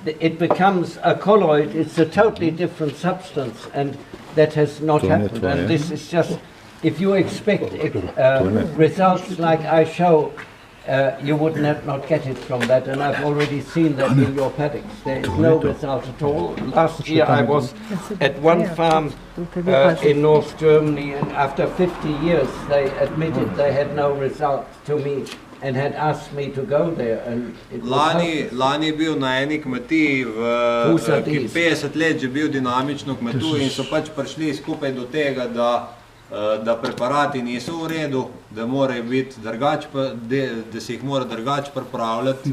it becomes a colloid. It's a totally different substance, and that has not happened. And this is just, if you expect results like I show, you would not get it from that, and I've already seen that in your paddocks. There is no result at all. Last year I was at one farm in North Germany, and after 50 years they admitted they had no result to me and had asked me to go there. And it was hopeless. Lani je bil na eni kmetiji, ki 50 let že bil dinamično kmetuje in so pač prišli skupaj do tega, da preparati niso v redu, da morajo biti drugače, da se jih mora drugače pripravljati.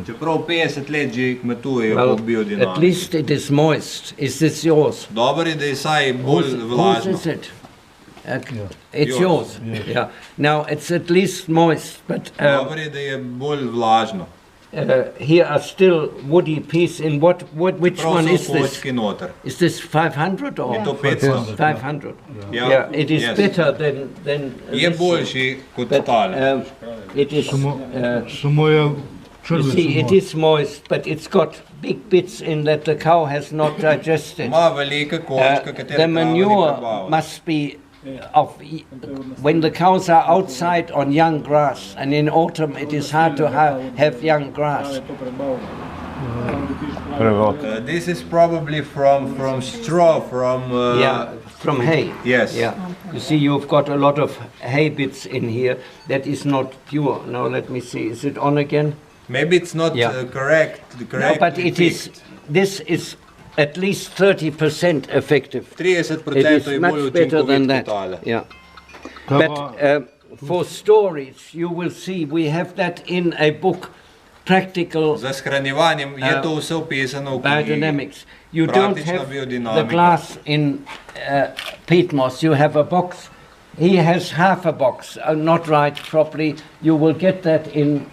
Čeprav 50 let že kmetujejo kot At biodinamično. least it is moist. Is this yours? Dobro je, da je saj bolj Whose vlažno. is it? It's yours. Yeah. Now it's at least moist, but Dobro je, da je bolj vlažno. here are still woody piece. In which Prav one so is this? koščki noter. Is this 500 or Je to 500. 500? Ja, Yeah, it is yes. better than Je this. boljši kot But tale. it is. Samo je You see, it is moist, but it's got big bits in that the cow has not digested. Ima velike koščke, katere The krava ni manure prebavila. must be when the cows are outside on young grass, and in autumn it is hard to have young grass. This is probably from straw, Yeah, from hay. Yes. Yeah. You see, you've got a lot of hay bits in here. That is not pure. Now let me see. Is it on again? Maybe it's not Yeah. correct. No, but it is. this is at least 30% effective. 30% It is je bolj much better than učinkovit that. kot tale. Yeah. But for storage, you will see we have that in a book, practical Za shranjevanjem je to vse opisano v knjigi. biodynamics. You don't Praktična have the biodinamika. glass in peat moss. You have a box. He has half a box, not right properly. You will get that in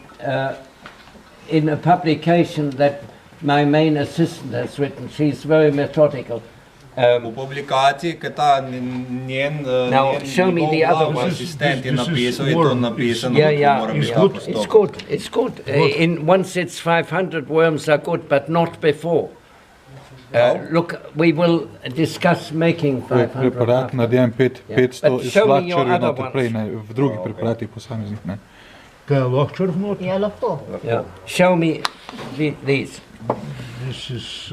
a publication that my main assistant has written. She's very methodical. V publikaciji, ki ta njen show me the other glavni one. asistent je This is napisal, je to worm. napisano, Yeah, kako yeah, mora It's biti good. postopek. It's good. It's good. In once it's 500 worms are good, but not before. Look, we will discuss making 500. Preparat narejen 500 But show me your izvlačarjev other noter ones. prej, ne, v drugih preparatih posameznih, ne. Kaj je lahko črvnot? Je lahko. Yeah. Show me these. This is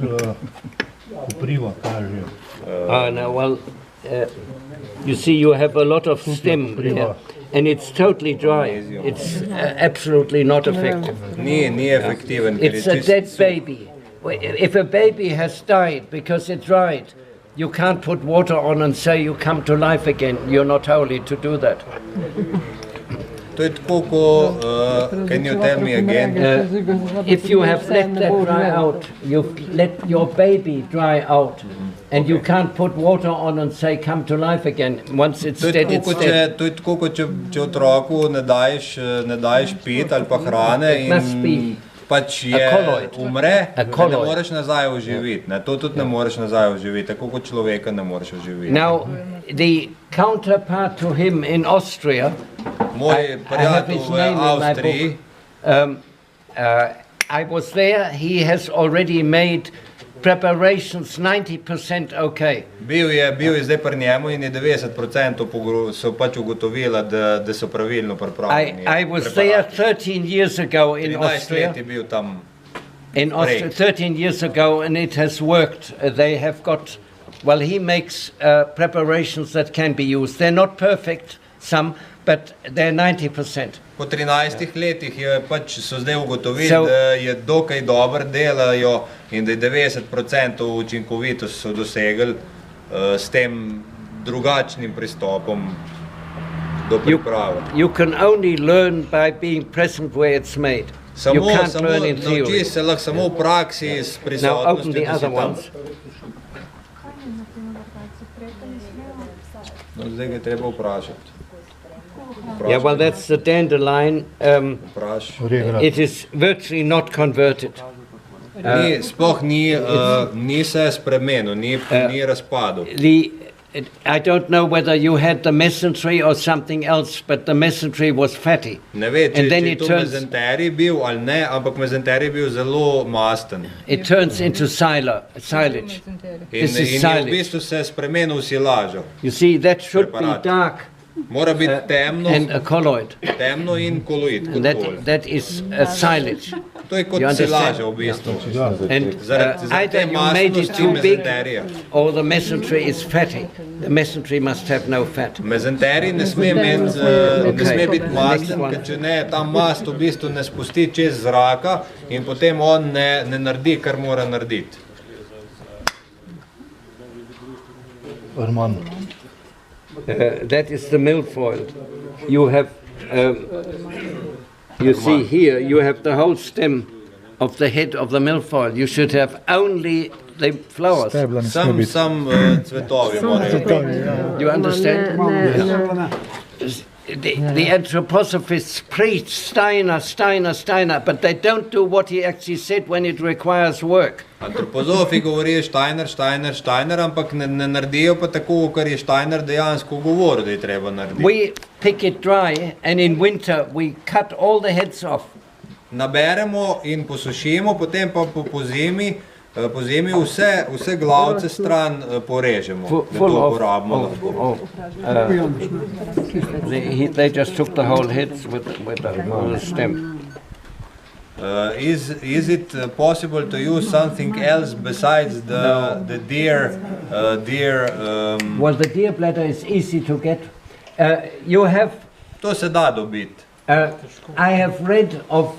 kopriva, kaže. No, well, you see, you have a lot of stem here, and it's totally dry. It's absolutely not effective. Ni efektiven, ker It's je a čist dead suh. baby. If a baby has died because it dried, you can't put water on and say you come to life again. You're not holy to do that. To je tako, ko, can you tell me again? If you have let that dry out, you've let your baby dry out, and you can't put water on and say come to life again. Once it's To je dead, tako, it's kot dead. to je tako, kot če otroku ne daješ pit ali pa hrane It must be in pač je colloid. umre, A ne colloid. moreš nazaj oživiti. Ne? To tudi ne moreš nazaj oživiti, tako kot človeka ne moreš oživiti. Now, the counterpart to him in Austria, Moj I have prijatelj his v name in my Avstriji, I was there. He has already made preparations 90% okay. bil je zdaj pri njemu in je 90% so pač ugotovila, da so pravilno pripravljeni. I was there 13 years ago in 13 Austria. let je bil tam. In Austria, Great. 13 years ago, and it has worked. They have got, well, he makes preparations that can be used. They're not perfect, some, but they're 90%. Po 13 letih so zdaj ugotovili, So- da je dokaj dobro delajo in da je 90% učinkovitost so dosegli s tem drugačnim pristopom do priprave. You can only learn by being present where it's made. You can't learn in theory. Naučiš se lahko samo v praksi s Now open prisotnostjo, the da si other tam. ones. No, zdaj ga je treba vprašati. Yeah, well, that's the dandelion. It is virtually not converted. Sploh ni se spremenil, ni razpadel. I don't know whether you had the mesentery or something else, but the mesentery was fatty. Ne ve, če And then je it to turns- mezenterij bil ali ne, ampak mezenterij je bil zelo masten. It turns into silage. In This is je v silage. bistvu se spremenil v silažo. You see, that should be Preparat. dark Mora biti temno, and a colloid. temno in koloid. And that is a silage. To je kot You understand? silaža v bistvu. And Zaradi either te you made it masnosti too big mezenterija. or the mesentery is fatty. The mesentery must have no fat. Mezenterij ne sme biti masten, ker če ne, ta mast v bistvu ne spusti čez zraka in potem on ne naredi, kar mora narediti. Arman. That is the milfoil. You have, you see here, you have the whole stem of the head of the milfoil. You should have only the flowers. Stebla ne sme biti. Sam cvetovi morajo biti. You understand? The anthroposophists preach Steiner, but they don't do what he actually said when it requires work. Antropozofi govorijo Steiner, ampak ne naredijo pa tako, kar je Steiner dejansko govoril, da je treba narediti. We pick it dry, and in winter we cut all the heads off. Naberemo in posušimo, potem pa po zimi vse glavce stran porežemo, da to uporabimo lahko. They just took the whole heads with the stem. Is it possible to use something else besides the deer? Well, the deer bladder is easy to get. You have. To se da dobiti. I have read of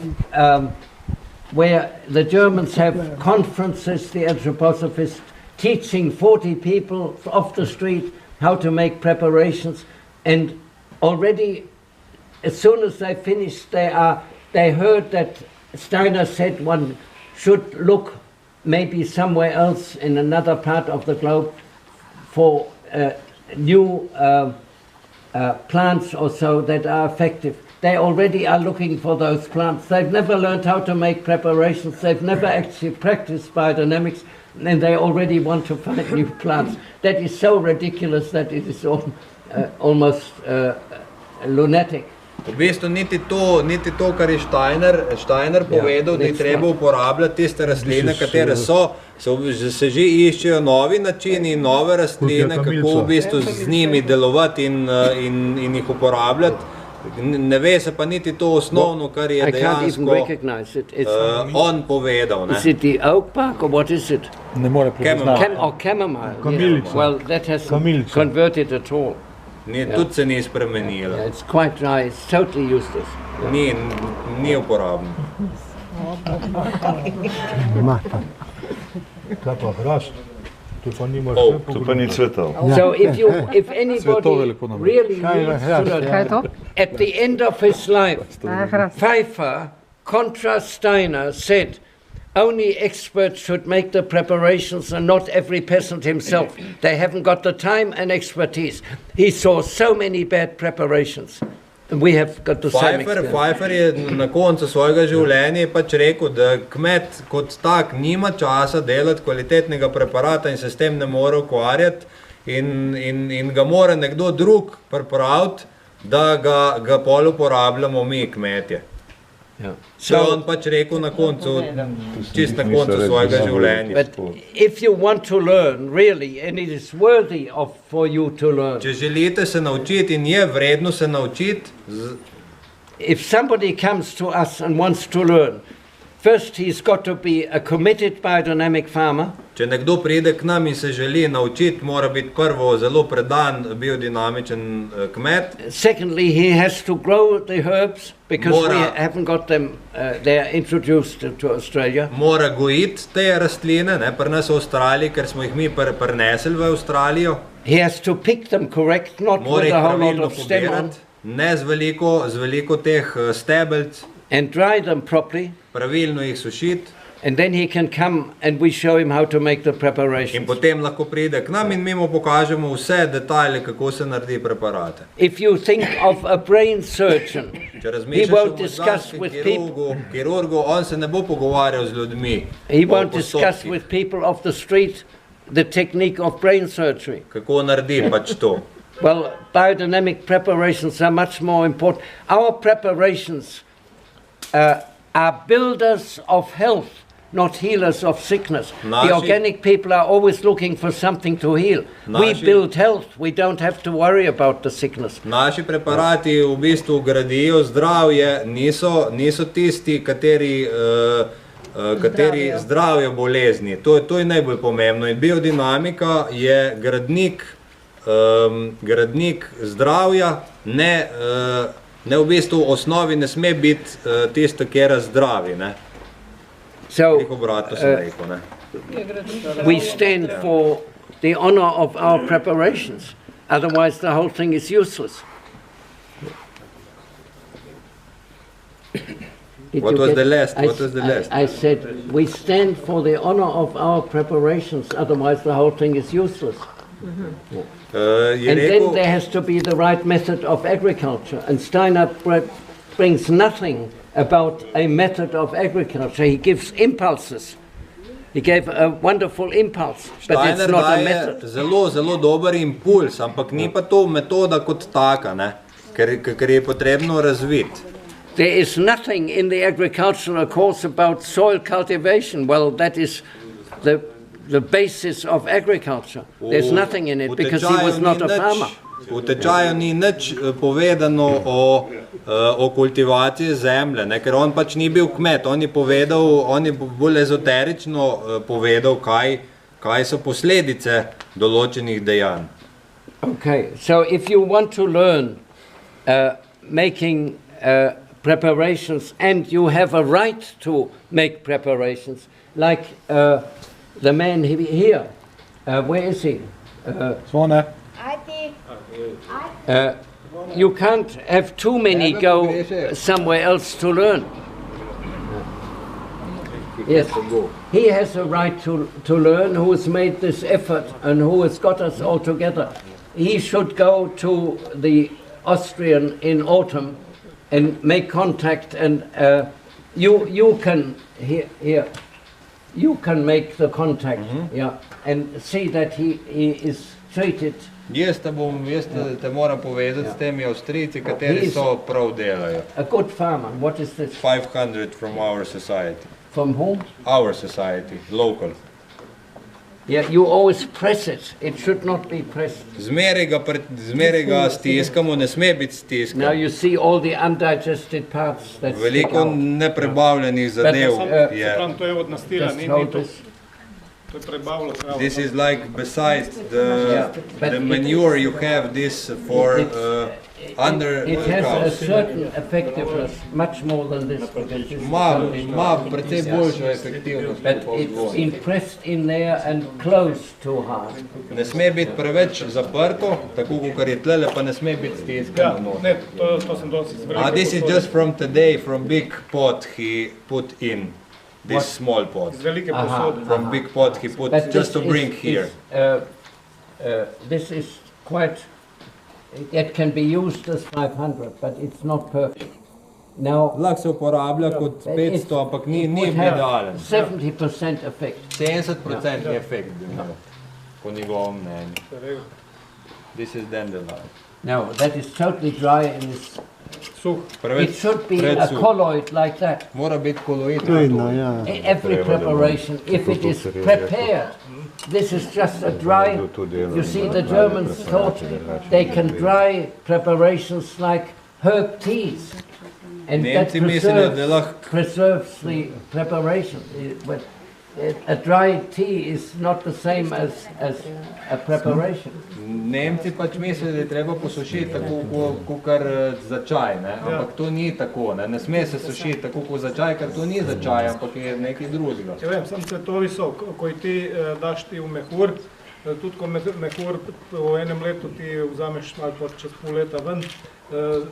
where the Germans have conferences, the anthroposophists, teaching 40 people off the street how to make preparations, and already as soon as they finished, they heard that Steiner said one should look maybe somewhere else in another part of the globe for new plants or so that are effective. They already are looking for those plants. They've never learned how to make preparations. They've never actually practiced biodynamics, and they already want to find new plants. That is so ridiculous that it is almost lunatic. V bistvu niti to, kar je Steiner povedal, da je treba uporabljati tiste rastline, katere se že iščejo novi načini, nove rastline, kako v bistvu z njimi delovati in jih uporabljati. Ne ve se pa niti to osnovno, kar je dejansko on povedal. Is it the oak bark or what is it? Ne more prepoznati. Or chamomile. Kamilica. Well, that hasn't converted at all. Tudi se ni spremenilo. Yeah, it's quite dry, it's totally useless. Ni uporabno. Kaj pa hrast? Tu pa nimaš Tu pa ni cvetov. So if anybody really needs to learn, at the end of his life, Pfeiffer, contra Steiner, said only experts should make the preparations and not every peasant himself. They haven't got the time and expertise. He saw so many bad preparations. We have got the same experience. Pfeiffer je na koncu svojega življenja pač rekel, da kmet kot tak nima časa delati kvalitetnega preparata in se s tem ne more ukvarjati in ga mora nekdo drug pripraviti, da ga pol uporabljamo mi kmetje. To je on pač rekel na koncu, čist na koncu svojega življenja. But if you want to learn, really, and it is worthy for you to learn. Če želite se naučiti in je vredno se naučiti. If somebody comes to us and wants to learn, first he's got to be a committed biodynamic farmer. Če nekdo pride k nam in se želi naučiti, mora biti prvo zelo predan biodinamičen kmet. Secondly, he has to grow the herbs because we haven't got them, they are introduced to Australia. Mora gojiti te rastline, pri nas v Avstraliji, ker smo jih mi prenesli v Avstralijo. He has to pick them correct, not with a whole lot of stem on. Ne z veliko teh stebelc. And dry them properly. Pravilno jih sušiti. And then he can come and we show him how to make the preparations. In potem lahko pride k nam in mi mu pokažemo vse detajle, kako se naredi preparate. If you think of a brain surgeon, he won't discuss with people. Kirurgu, on se ne bo pogovarjal z ljudmi. He won't discuss with people off the street the technique of brain surgery. Kako naredi pač to? Well, biodynamic preparations are much more important. Our preparations are builders of health, not healers of sickness. The organic people are always looking for something to heal. We build health, we don't have to worry about the sickness. Naši preparati v bistvu gradijo zdravje, niso tisti, kateri zdravijo bolezni. To je najbolj pomembno. In biodinamika je gradnik zdravja, ne v bistvu osnovi ne sme biti tisto, kjer zdravi. So, we stand for the honor of our preparations, otherwise the whole thing is useless. What was the last? I said, we stand for the honor of our preparations, otherwise the whole thing is useless. And then there has to be the right method of agriculture. And Steiner brings nothing about a method of agriculture. He gives impulses. He gave a wonderful impulse, but it's not a method. Zelo dober impuls, ampak ni pa to metoda kot taka, ker je potrebno razviti. There is nothing in the agricultural course about soil cultivation. Well, that is the basis of agriculture. There's nothing in it because he was not a farmer. V tečaju ni nič povedano o kultivaciji zemlje, ker on pač ni bil kmet. On je bolj ezoterično povedal, kaj so posledice določenih dejanj. Okay, so if you want to learn making preparations, and you have a right to make preparations. Like the man here, where is he? Zvone. You can't have too many go somewhere else to learn. Yes, he has a right to learn, who has made this effort and who has got us all together. He should go to the Austrian in autumn and make contact, and you can here you can make the contact, yeah, and see that he is treated. Jaz te moram povezati s temi Avstrijci, kateri so prav delajo. A good farmer. What is this? 500 from our society. From whom? Our society, local. Yeah, you always press it. It should not be pressed. Zmeraj ga stiskamo, ne sme biti stiskano. Now you see all the undigested parts. Veliko neprebavljenih zadev je. To je od nastila, ni to. To je prebavilo pravo. This is like besides the manure you have this for under it has a certain effectiveness, much more than this. Ma precej boljšo efektivnost. But it's impressed in there and close too hard. Ne sme biti preveč zaprto, tako kot je tlele, pa ne sme biti stiskano. Ne, to sem dosti zbral. This is just from today, from big pot he put in. This small pot. From big pot he put just to bring here. This is quite, it can be used as 500, but it's not perfect. Now, lahko se uporablja kot 500, ampak ni idealen. 70% effect. 70% efekt bi imel, po njegovem mnenju. This is dandelion. Now, that is totally dry and it's it should be a colloid like that. Mora biti koloid. Every preparation, if it is prepared, this is just a dry, you see the Germans thought they can dry preparations like herb teas. And that preserves the preparation. A dry tea is not the same as a preparation. Nemci pač mislijo, da je treba posušiti tako kot za čaj, ampak to ni tako, ne sme se sušiti tako kot za čaj, ker to ni za čaj, ampak je nekaj drugega. Ja vem, sam cvetovi so, ko ti daš ti v mehur, tudi ko mehur v enem letu ti vzameš ali pa čez pol leta ven,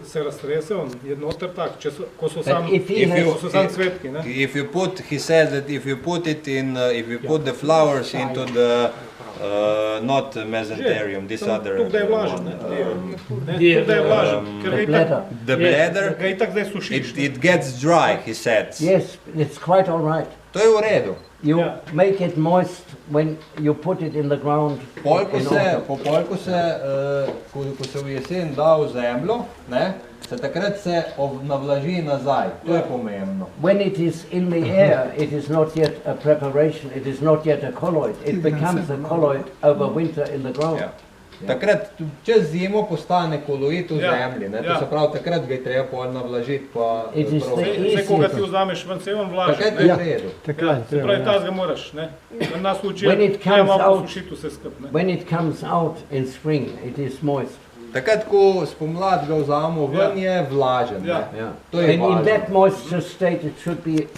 se raztrese on, je noter tak, ko so sam cvetki. If you put, he said that if you put it in, if you put the flowers into the not mesenterium, this other one. Tukaj je vlažen, tukaj je vlažen, the bladder, it gets dry, he said. Yes, it's quite all right. To je v redu. You make it moist when you put it in the ground. Ko se v jesen da v zemljo, se takrat se navlaži nazaj. To je pomembno. When it is in the air, it is not yet a preparation, it is not yet a colloid. It becomes a colloid over winter in the ground. Takrat čez zimo postane koloid v zemlji, to se pravi, takrat ga je treba pol navlažiti pa Vse, ko ga ti vzameš ven, se je on vlažen. Takrat je v redu. Se pravi, ta ga moraš, nas učijo, treba malo sušiti vse skupaj. When it comes out in spring, it is moist. Takrat, ko spomlad ga vzamemo ven, je vlažen. And in that moisture state it should be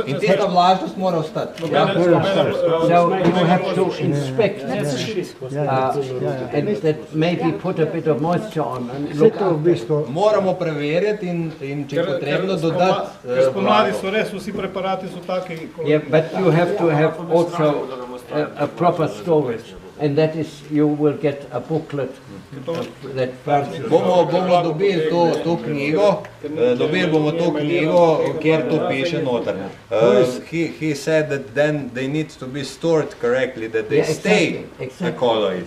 in tista vlažnost mora ostati. So you have to inspect and that maybe put a bit of moisture on and look after. Moramo preverjati in če je potrebno dodati Ker spomladi so res, vsi preparati so taki. Yeah, but you have to have also a proper storage. And that is, you will get a booklet that bomo dobili to knjigo, kjer to piše noter. He said that then they need to be stored correctly, that they stay a colloid.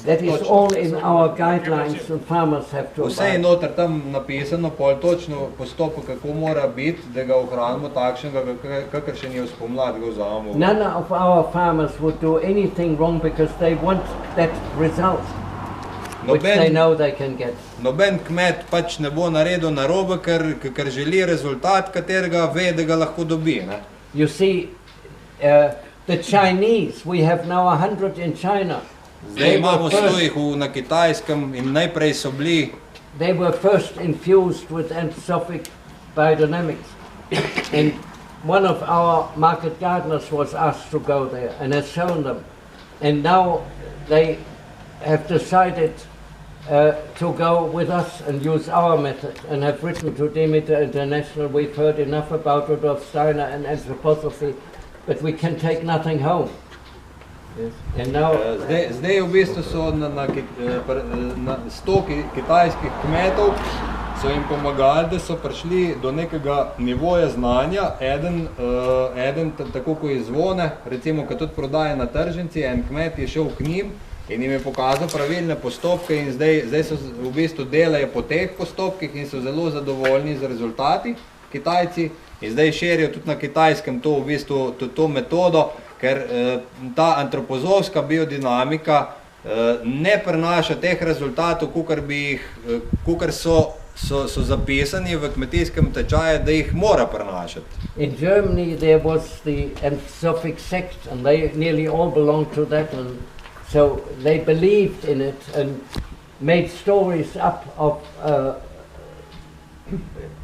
That is all in our guidelines and farmers have to Vse je noter tam napisano, pol točno postopek, kako mora biti, da ga ohranimo takšnega, kakršen je v spomlad ga vzamemo. None of our farmers would do anything wrong because they want that result, which they know they can get. Noben kmet pač ne bo naredil narobe, ker želi rezultat, katerega ve, da ga lahko dobi. You see, the Chinese, we have now 100 in China. Zdaj imamo 100 na Kitajskem in najprej so bili they were first infused with anthropic biodynamics. And one of our market gardeners was asked to go there and has shown them. And now they have decided to go with us and use our method and have written to Demeter International. We've heard enough about Rudolf Steiner and anthroposophy, but we can take nothing home. Yes. And now, zdaj v bistvu so na 100 kitajskih kmetov so jim pomagali, da so prišli do nekega nivoja znanja. Eden tako ko izvone, recimo, ko tudi prodaje na tržnici, en kmet je šel k njim in jim je pokazal pravilne postopke in zdaj so v bistvu delajo po teh postopkih in so zelo zadovoljni z rezultati, Kitajci, in zdaj širijo tudi na Kitajskem to v bistvu to metodo, ker ta antropozofska biodinamika ne prenaša teh rezultatov, kakor so zapisani v kmetijskem tečaju, da jih mora prenašati. In Germany there was the anthropic sect and they nearly all belonged to that, and so they believed in it and made stories up of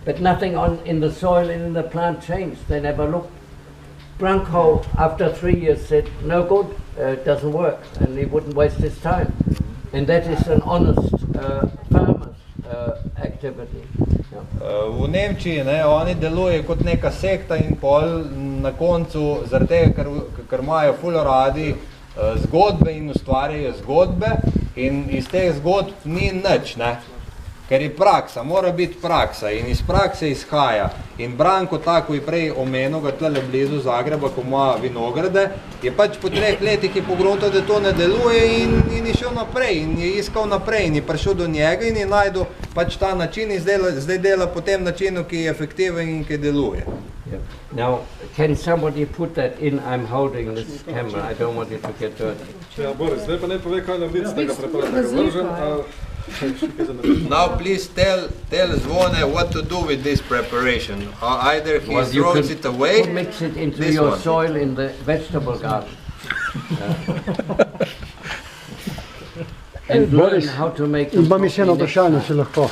but nothing in the soil and in the plant changed. They never looked. Branko, after 3 years, said, no good, it doesn't work, and he wouldn't waste his time. And that is an honest farmer's activity. V Nemčiji oni delujejo kot neka sekta in pol na koncu, zaradi tega, ker imajo ful radi zgodbe in ustvarjajo zgodbe in iz teh zgodb ni nič, ker je praksa, mora biti praksa in iz prakse izhaja. In Branko, tako je prej omenil, ga tlele blizu Zagreba, ko ima vinograde, je pač po 3 letih je pogledal, da to ne deluje in je šel naprej in je iskal naprej in je prišel do njega in je najdel pač ta način in zdaj dela po tem načinu, ki je efektiven in ki deluje. Now, can somebody put that in? I'm holding this camera, I don't want it to get dirty. Ja, Boris, zdaj pa ne pove, kaj narediti z tega preparata, ga vržem, Now please tell Zvone what to do with this preparation. Either he throws it away, or mix it into your soil in the vegetable garden. And learn how to make it. Imam še eno vprašanje, če lahko.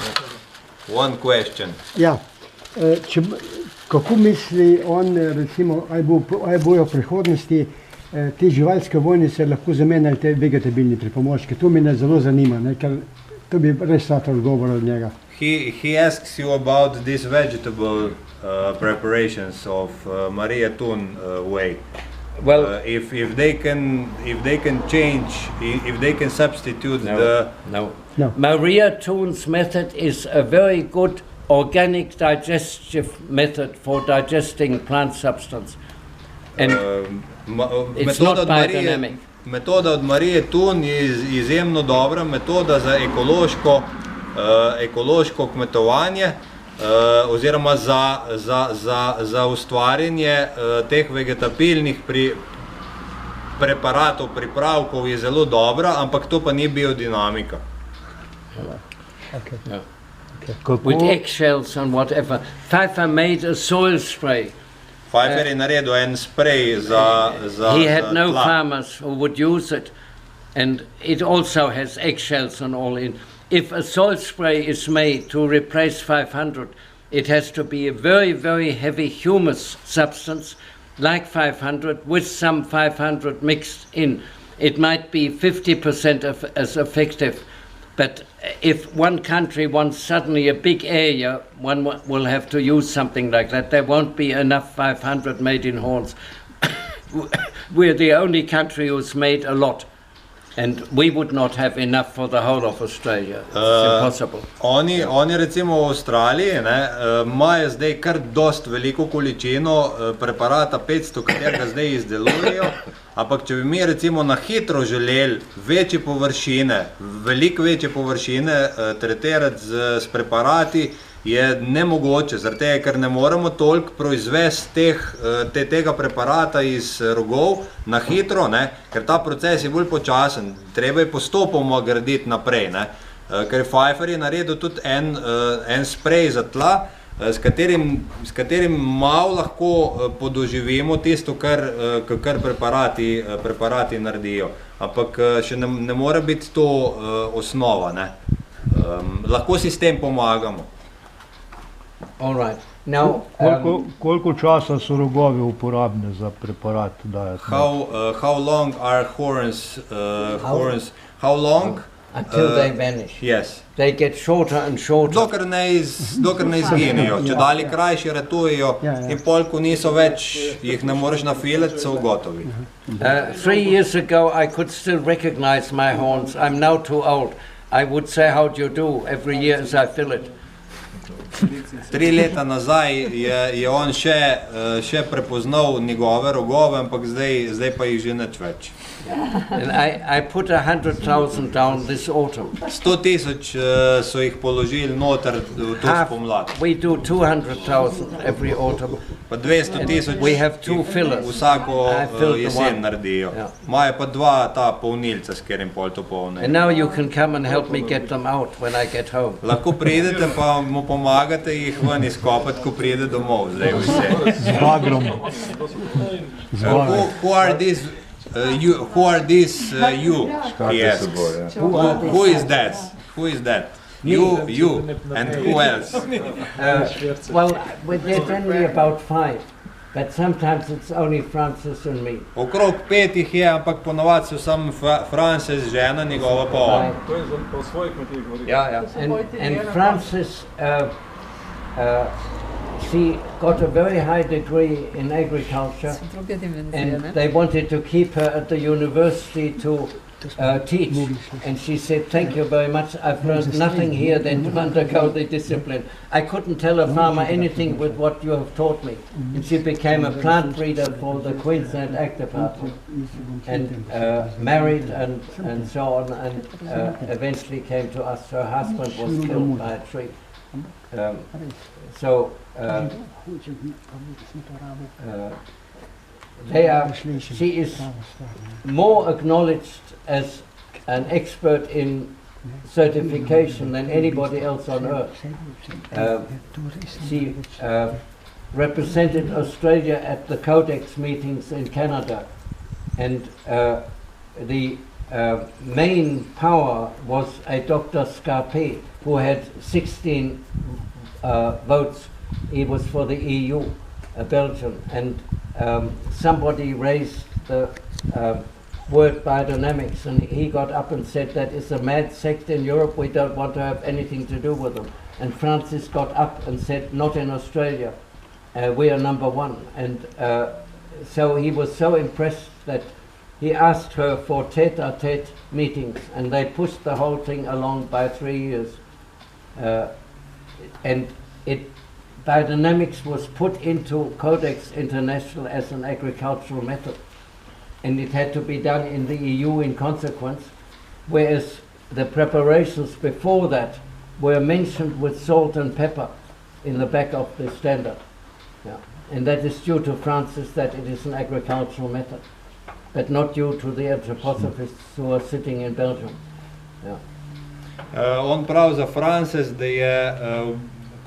One question. Ja, kako misli on, recimo, ali bojo v prihodnosti te živalske vojnice lahko zamenjali te vegetabilne pripomočke? To me zelo zanima, ker to bi res rad odgovor od njega. He asks you about these vegetable preparations of Maria Thun way. Well, if they can change, if they can substitute No. Maria Thun's method is a very good organic digestive method for digesting plant substance. And it's not biodynamic. Metoda od Marije Thun je izjemno dobra metoda za ekološko kmetovanje oziroma za ustvarjanje teh vegetabilnih preparatov, pripravkov je zelo dobra, ampak to pa ni biodinamika. With eggshells and whatever. Pfeiffer made a soil spray. Pfeiffer je naredil en sprej za He had no tla. farmers who would use it, and it also has eggshells and all in. If a soil spray is made to replace 500, it has to be a very, very heavy humus substance, like 500, with some 500 mixed in. It might be 50% as effective, but if one country wants suddenly a big area, one will have to use something like that. There won't be enough 500 made in horns. We're the only country who's made a lot, and we would not have enough for the whole of Australia. It's impossible. Oni recimo v Avstraliji imajo zdaj kar dost veliko količino preparata 500, katerega zdaj izdelujejo, ampak če bi mi recimo na hitro želeli večje površine, veliko večje površine tretirati s preparati, je nemogoče, zaradi tega, ker ne moremo toliko proizvesti tega preparata iz rogov na hitro, ker ta proces je bolj počasen, treba je postopoma graditi naprej, ker Pfeiffer je naredil tudi en sprej za tla, s katerim malo lahko podoživimo tisto, kar preparati naredijo, ampak še ne mora biti to osnova, lahko si s tem pomagamo. All right. Now, Koliko časa so rogovi uporabni za preparat dajati? How long are horns, how long? Until they vanish. Yes. They get shorter and shorter. Dokler ne izginejo, če dalje krajši ratujejo in pol, ko niso več, jih ne moreš nafilati, so gotovi. 3 years ago I could still recognize my horns. I'm now too old. I would say how do you do every year as I fill it. 3 leta nazaj je on še prepoznal njegove rogove, ampak zdaj pa jih že nič več. And I put 100,000 down this autumn. 100,000 so jih položili noter v to spomlad. We do 200,000 every autumn. Pa 200,000 We have 2 fillers. vsako jesen naredijo. Imajo pa 2 ta polnilca, s katerim pol to polnijo. And now you can come and help me get them out when I get home. Lahko pridete pa mu pomagate jih ven izkopati, ko pride domov. Zdaj vse. Z bagrom. Who are these? Who are these? You? He asks. Who is that? Who is that? You, and who else? Well, there's only about 5, but sometimes it's only Francis and me. Okrog 5 jih je, ampak ponovadi so samo Francis, žena, njegova pa on. To je po svojih kmetijih govoriti. Ja. And Francis, she got a very high degree in agriculture, and they wanted to keep her at the university to teach. And she said, "Thank you very much. I've learned nothing here than to undergo the discipline. I couldn't tell a farmer anything with what you have taught me." And she became a plant breeder for the Queensland Ag Department, and married and so on, and eventually came to us. Her husband was killed by a tree. She is more acknowledged as an expert in certification than anybody else on earth. She represented Australia at the Codex meetings in Canada, and the main power was a Dr. Scarpe, who had 16 votes. He was for the EU, Belgium, and somebody raised the word biodynamics, and he got up and said that is a mad sect in Europe, we don't want to have anything to do with them. And Francis got up and said, not in Australia, we are number 1. And so he was so impressed that he asked her for tete-a-tete meetings, and they pushed the whole thing along by 3 years. And biodynamics was put into Codex International as an agricultural method, and it had to be done in the EU in consequence, whereas the preparations before that were mentioned with salt and pepper in the back of the standard. And that is due to Francis that it is an agricultural method, but not due to the anthroposophists who are sitting in Belgium. On pravi za Frances, da je,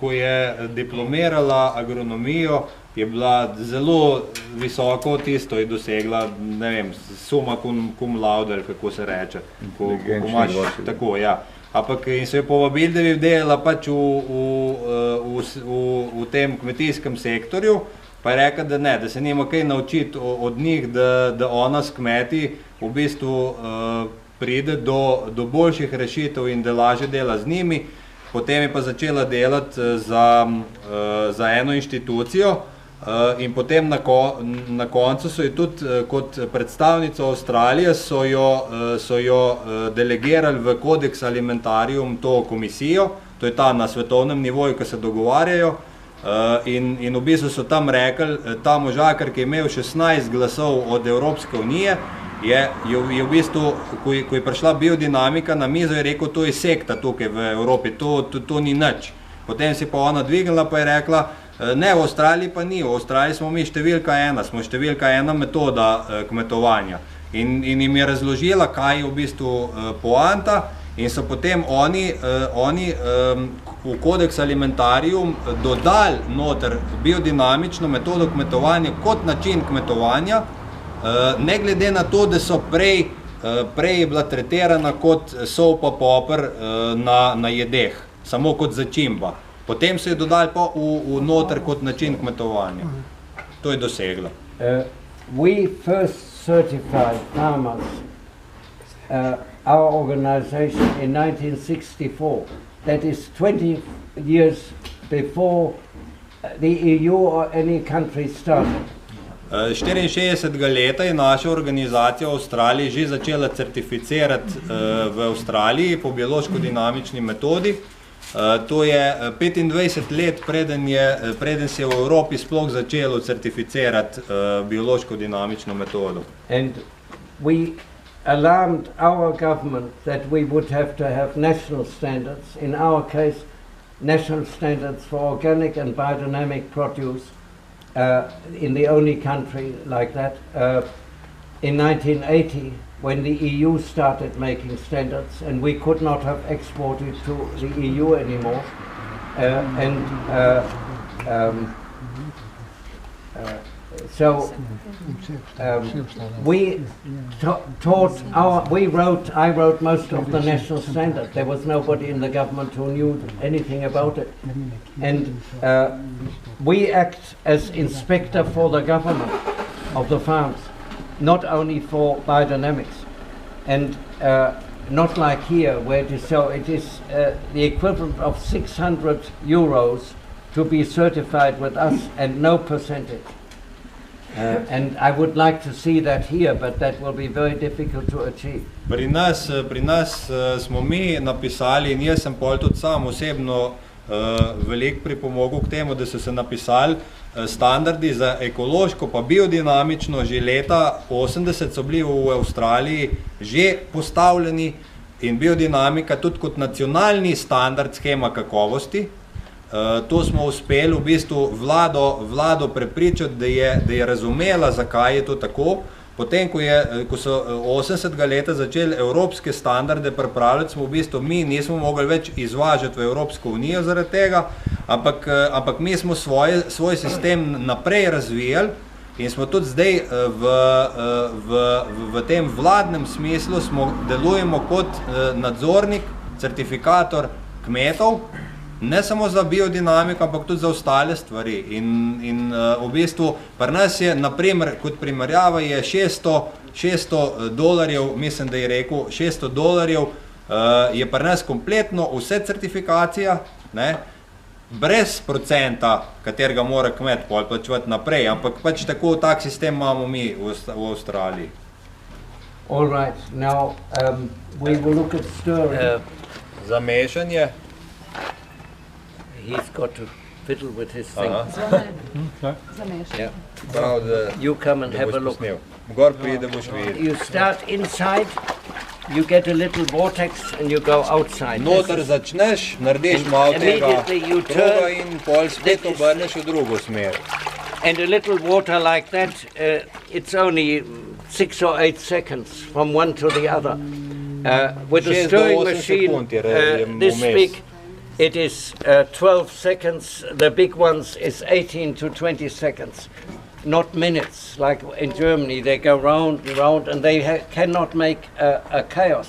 ko je diplomirala agronomijo, je bila zelo visoko tisto, je dosegla, ne vem, summa cum laude, ali kako se reče, ko imaš tako, ja. Ampak in so jo povabili, da bi delala pač v tem kmetijskem sektorju, pa je rekla, da ne, da se nima kaj naučiti od njih, da ona s kmeti v bistvu pride do boljših rešitev in da lažje dela z njimi. Potem je pa začela delati za eno inštitucijo in potem na koncu so jo tudi kot predstavnico Avstralije so jo delegirali v Codex Alimentarium to komisijo, to je ta na svetovnem nivoju, ki se dogovarjajo, in v bistvu so tam rekli, ta možakar, ki je imel 16 glasov od Evropske unije, je v bistvu, ko je prišla biodinamika na mizo, je rekel, to je sekta tukaj v Evropi, to ni nič. Potem si pa ona dvignila pa je rekla, ne, v Avstraliji pa ni, v Avstraliji smo mi številka 1, smo številka 1 metoda kmetovanja. In jim je razložila, kaj je v bistvu poanta, in so potem oni v Codex Alimentarium dodali noter biodinamično metodo kmetovanja kot način kmetovanja, ne glede na to, da so prej prej je bila tretirana kot sol pa poper na jedeh, samo kot začimba. Potem se je dodali pa v noter kot način kmetovanja. To je doseglo. We first certified farmers, our organization, in 1964. That is 20 years before the EU or any country started. 64 leta je naša organizacija v Avstraliji že začela certificirati v Avstraliji po biološko-dinamični metodi. To je 25 let, preden se je v Evropi sploh začelo certificirati biološko-dinamično metodo. And we alarmed our government that we would have to have national standards, in our case national standards for organic and biodynamic produce, in the only country like that. In 1980, when the EU started making standards, and we could not have exported to the EU anymore, so I wrote most of the national standards. There was nobody in the government who knew anything about it. And we act as inspector for the government of the farms, not only for biodynamics. And not like here, where it is so, it is the equivalent of 600 euros to be certified with us and no percentage. And I would like to see that here, but that will be very difficult to achieve. Pri nas smo mi napisali, in jaz sem pol tudi sam osebno veliko pripomogel k temu, da so se napisali standardi za ekološko pa biodinamično. Že leta 80 so bili v Avstraliji že postavljeni in biodinamika tudi kot nacionalni standard shema kakovosti. To smo uspeli v bistvu vlado prepričati, da je razumela, zakaj je to tako. Potem, ko so 80. leta začeli evropske standarde pripravljati, smo v bistvu mi nismo mogli več izvažati v Evropsko unijo zaradi tega, ampak mi smo svoj sistem naprej razvijali in smo tudi zdaj v tem vladnem smislu delujemo kot nadzornik, certifikator kmetov, ne samo za biodinamiko, ampak tudi za ostale stvari. In v bistvu pri nas je, naprimer, kot primerjava, je $600, mislim, da je rekel, $600 je pri nas kompletno vse certifikacija, ne, brez procenta, katerega mora kmet plačevati naprej, ampak pač tako, tak sistem imamo mi v Avstraliji. All right, now we will look at stirring. Za mešanje. He's got to fiddle with his thing. Yeah. You come and have a look. You start inside, you get a little vortex and you go outside. Noter začneš, narediš malo tega kruga in pol spet obrneš v drugo smer. And a little water like that, it's only 6 or 8 seconds from one to the other. With a stirring machine this big, it is 12 seconds. The big ones is 18 to 20 seconds, not minutes. Like in Germany, they go round and round, and they cannot make a chaos.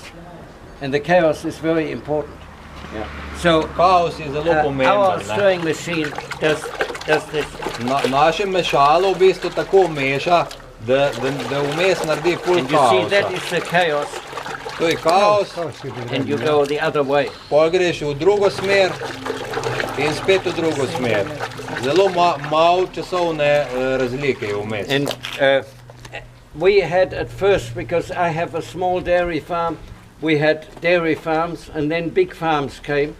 And the chaos is very important. Yeah. So chaos is a little our stirring machine does this. Naše mešalo v bistvu tako meša, da vmes naredi full chaos. And you see, that is the chaos. To je kaos. And you go the other way. Pol greš v drugo smer in spet v drugo smer. Zelo malo časovne razlike je vmes. And we had at first, because I have a small dairy farm, we had dairy farms and then big farms came,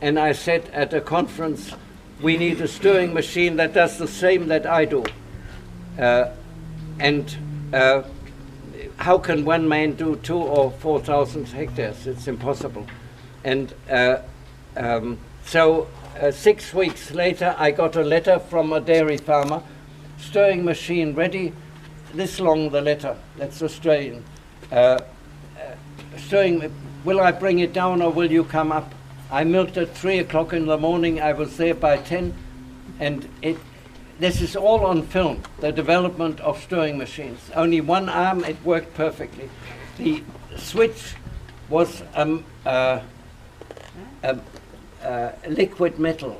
and I said at a conference, we need a stirring machine that does the same that I do. How can one man do 2,000 or 4,000 hectares? It's impossible. And so 6 weeks later, I got a letter from a dairy farmer, stirring machine ready, this long the letter, that's Australian. Stirring, will I bring it down or will you come up? I milked at 3 o'clock in the morning, I was there by 10, and this is all on film, the development of stirring machines. Only one arm, it worked perfectly. The switch was liquid metal.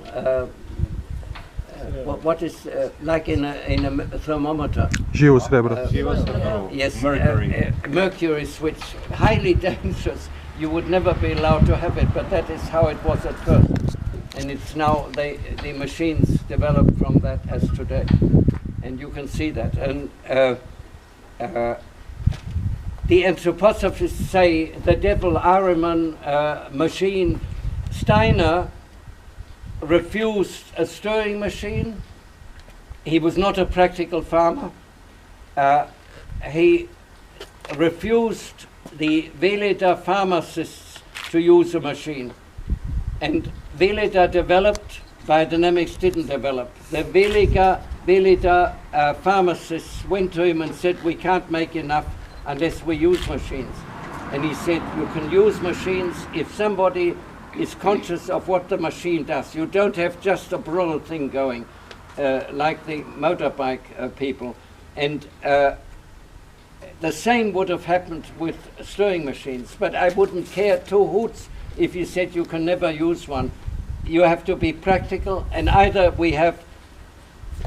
What is like in a thermometer? Živo srebro. Yes, Mercury. mercury switch, highly dangerous. You would never be allowed to have it, but that is how it was at first. And it's now, the machines developed from that as today. And you can see that. And the anthroposophists say the devil, Ahriman, machine. Steiner refused a stirring machine. He was not a practical farmer. He refused the Veleda pharmacists to use a machine. And Veleda developed, biodynamics didn't develop. The Veleda pharmacists went to him and said, we can't make enough unless we use machines. And he said, you can use machines if somebody is conscious of what the machine does. You don't have just a brutal thing going, like the motorbike people. And the same would have happened with stirring machines, but I wouldn't care two hoots if you said you can never use one. You have to be practical, and either we have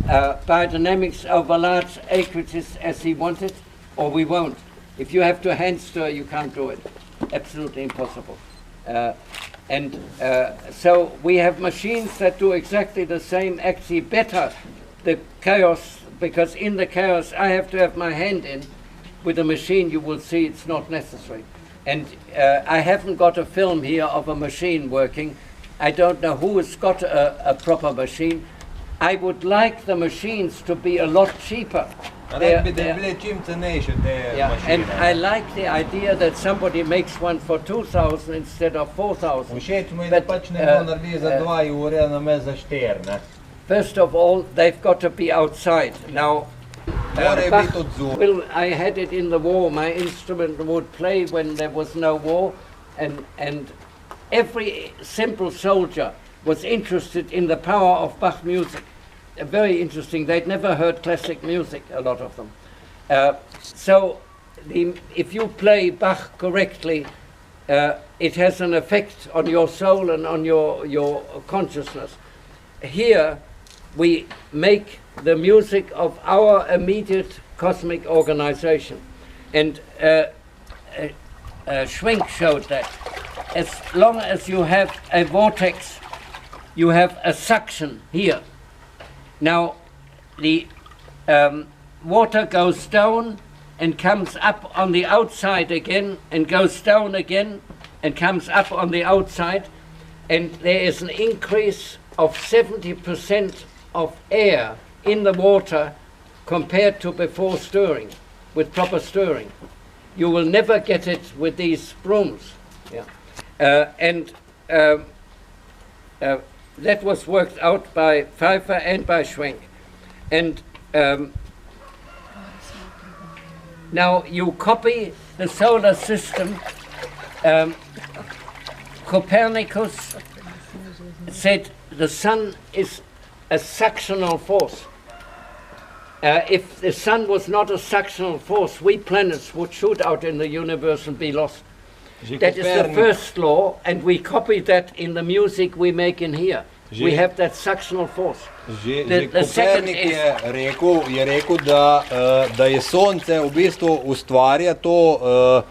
biodynamics over large acreages as he wanted, or we won't. If you have to hand stir, you can't do it. Absolutely impossible. So we have machines that do exactly the same, actually better, the chaos, because in the chaos I have to have my hand in. With a machine you will see it's not necessary. And I haven't got a film here of a machine working. I don't know who has got a proper machine. I would like the machines to be a lot cheaper. Yeah, and I like the idea that somebody makes one for 2,000 instead of 4,000. First of all, they've got to be outside. Now, I had it in the war. My instrument would play when there was no war, and every simple soldier was interested in the power of Bach music. Very interesting. They'd never heard classic music, a lot of them. So if you play Bach correctly, it has an effect on your soul and on your consciousness. Here we make the music of our immediate cosmic organization. And Schwenk showed that. As long as you have a vortex, you have a suction here. Now, the water goes down and comes up on the outside again, and goes down again and comes up on the outside, and there is an increase of 70% of air in the water compared to before stirring, with proper stirring. You will never get it with these brooms. Yeah. That was worked out by Pfeiffer and by Schwenk. And now you copy the solar system. Copernicus said the sun is a suctional force. If the sun was not a suctional force, we planets would shoot out in the universe and be lost. That is the first law, and we copy that in the music we make in here. We have that suctional force. The second is... je rekel, da je sonce v bistvu ustvarja to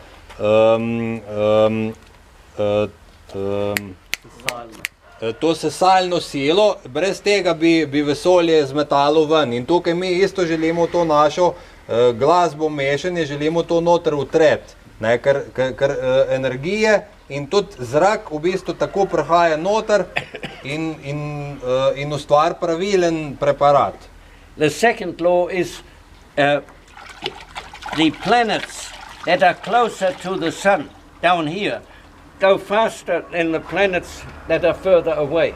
to sesalno silo, brez tega bi vesolje zmetalo ven. In tukaj mi isto želimo to našo glasbo mešanje, želimo to noter utreti. Ker energije in tudi zrak v bistvu tako prihaja noter in ustvari pravilen preparat. The second law is the planets that are closer to the sun down here go faster than the planets that are further away.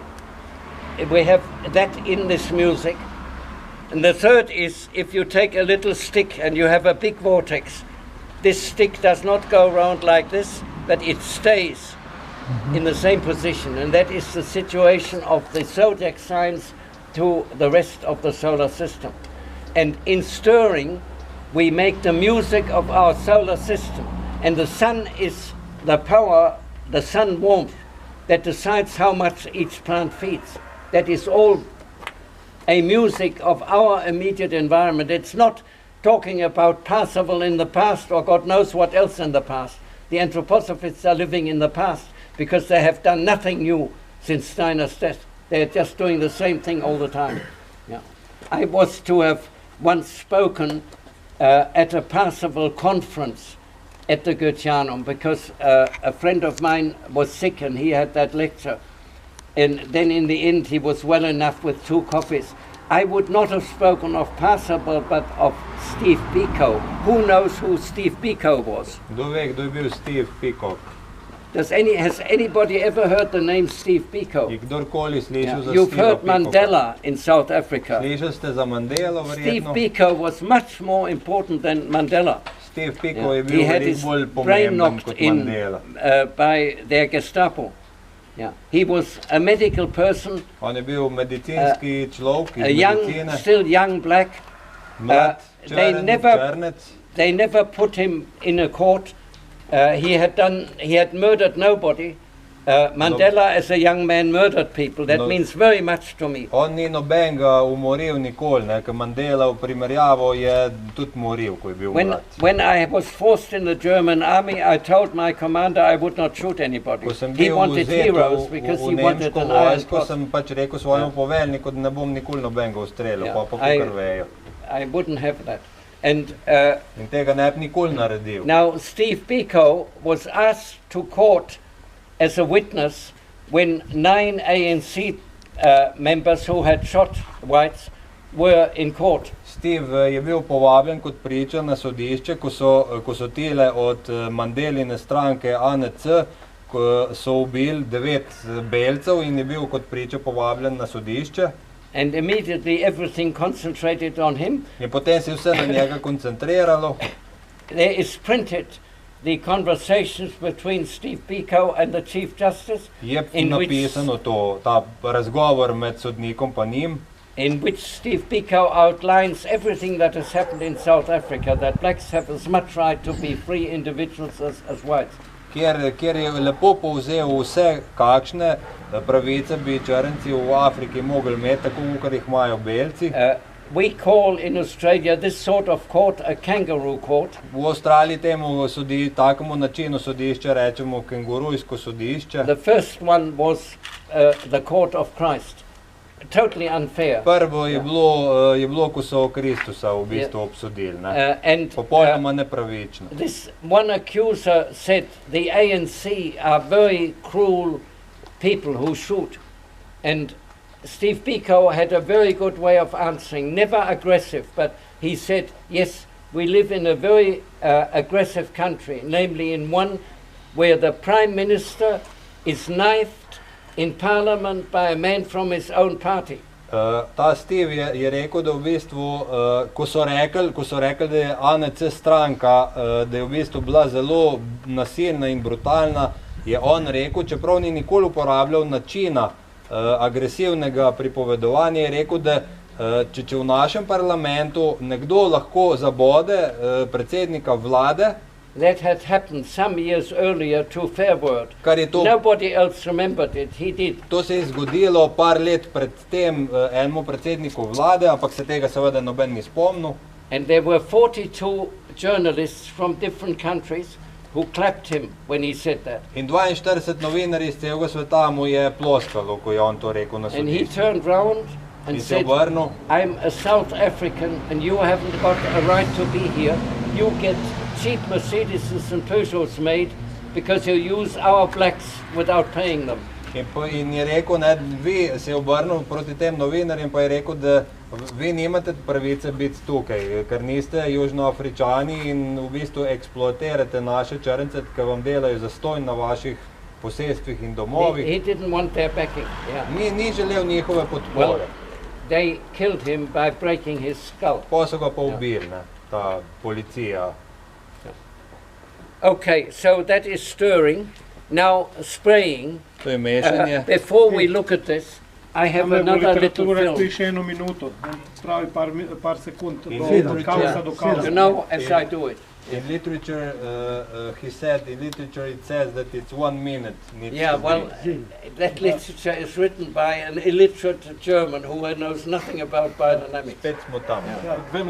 We have that in this music. And the third is, if you take a little stick and you have a big vortex, this stick does not go around like this, but it stays in the same position. And that is the situation of the zodiac signs to the rest of the solar system. And in stirring, we make the music of our solar system. And the sun is the power, the sun warmth, that decides how much each plant feeds. That is all a music of our immediate environment. It's not talking about Parsifal in the past or God knows what else in the past. The anthroposophists are living in the past because they have done nothing new since Steiner's death. They're just doing the same thing all the time. Yeah. I was to have once spoken at a Parsifal conference at the Goetheanum because a friend of mine was sick and he had that lecture. And then in the end he was well enough with 2 coffees. I would not have spoken of Parsifal but of Steve Biko. Who knows who Steve Biko was? Kdo ve, kdo je bil Steve Biko? Has anybody ever heard the name Steve Biko? Je kdorkoli slišal za You've Steva heard Bikoka? Mandela in South Africa. Slišali ste za Mandelo Steve verjetno? Biko was much more important than Mandela. Steve Biko je He bil had veliko his bolj brain pomemben knocked kot in Mandela. by their Gestapo. Yeah. He was a medical person, On je bil medicinski človek iz a young, medicine, still young black. mlad, they črn, never- črnec. They never put him in a court. He had murdered nobody. Mandela as a young man murdered people. That No. means very much to me. On ni nobenega umoril nikoli, ne, ker Mandela v primerjavo je tudi moril, ko je bil mlad. When I was forced in the German army, I told my commander I would not shoot anybody. Ko sem He bil wanted vzet heroes v because he wanted nemško an iron vojsko, cross. sem pač rekel svojemu poveljniku, da ne bom nikoli nobenega ustrelil, Ja, pa I- kakor vejo. I wouldn't have that. And In tega ne bi nikoli naredil. now Steve Biko was asked to court as a witness when 9 ANC members who had shot whites were in court. Steve je bil povabljen kot priča na sodišče, ko so tile od Mandeline stranke ANC, ko so ubili 9 belcev in je bil kot priča povabljen na sodišče. And immediately everything concentrated on him. In potem se je vse na njega koncentriralo. There is printed the conversations between Steve Biko and the Chief Justice, Je In which- napisano ta razgovor med sodnikom pa njim, in which Steve Biko outlines everything that has happened in South Africa, that blacks have as much right to be free individuals as whites. kjer je lepo povzel vse, kakšne pravice bi črnci v Afriki mogli imeti, tako kot jih imajo belci. We call in Australia this sort of court a kangaroo court. V Avstraliji temu takemu načinu sodišča rečemo kengurujsko sodišče. The first one was the court of Christ. Totally unfair. Prvo je bilo, ko so Kristusa v bistvu obsodili, ne? And Popolnoma nepravično. this one accuser said the ANC are very cruel people who shoot. And Steve Biko had a very good way of answering, never aggressive, but he said, yes, we live in a very aggressive country, namely in one where the Prime Minister is knifed in Parliament by a man from his own party. Ta Steve je rekel, da v bistvu, ko so rekli, da je ANC stranka, da je v bistvu bila zelo nasilna in brutalna, je on rekel, čeprav ni nikoli uporabljal načina agresivnega pripovedovanja, je rekel, da če v našem parlamentu nekdo lahko zabode predsednika vlade, That had happened some years earlier to Fairworld. kar je to, Nobody else remembered it, he did. to se je zgodilo par let pred tem enemu predsedniku vlade, ampak se tega seveda noben ni spomnil. And there were 42 journalists from different countries who clapped him when he said that. In 42 novinarji iz celega sveta mu je ploskalo, ko je on to rekel na And he sodišču. turned round and In se said, obrnil I'm a South African and you haven't got a right to be here. You get cheap Mercedeses and Peugeots made because you use our blacks without paying them. in je rekel, ne, vi se je obrnil proti tem novinarjem, pa je rekel, da vi nimate pravice biti tukaj, ker niste Južnoafričani in v bistvu eksploatirate naše črnce, ki vam delajo zastonj na vaših posestvih in domovih. He didn't want their backing. Yeah. Ni želel njihove Well, podpore. they killed him by breaking his skull. Pa so ga pa ubili, ne, ta policija. Okay, so that is stirring. Now spraying. To je mešanje. Before we look at this, I have Tam je v another little literaturi rekli film. še 1 minuto, pravi par sekund, In do sedem, kaosa yeah. do kaosa. You know, as I do it. In literature, he said, in literature it says that it's 1 minute. Needs Yeah, to well, be. that literature is written by an illiterate German who knows nothing about biodynamics Spet smo tam.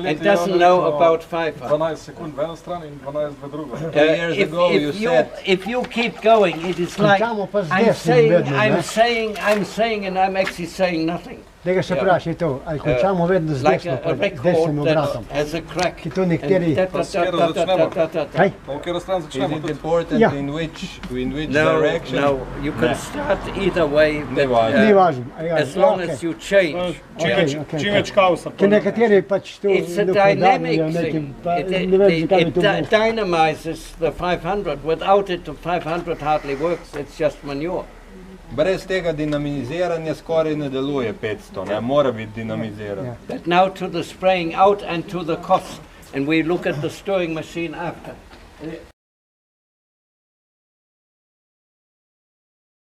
and doesn't know about fiber. 12 sekund v eno stran in 12 v drugo. Years ago you said... If you keep going, it is like Končamo pa z I'm desnim saying, vedno, ne? I'm saying, and I'm actually saying nothing. Tega se vprašaj to, ali končamo vedno z Like desno, a desnim record obratom. that has a crack. Ki to nekateri... Kaj? Pa v katero stran Is začnemo it tudi? important Ja. in which No, direction? no, you can start either way, but Ni važno. as long as you change. Čim več kaosa. Ker nekateri pač to It's a podarjajo dynamic nekim, thing. pa It, ne vem, zakaj bi to bilo. dynamizes the 500. Without it, the 500 hardly works. It's just manure. Brez tega dinamiziranja skoraj ne deluje 500, ne mora biti dinamiziran. Ja. But now to the spraying out and to the cost. And we look at the stowing machine after.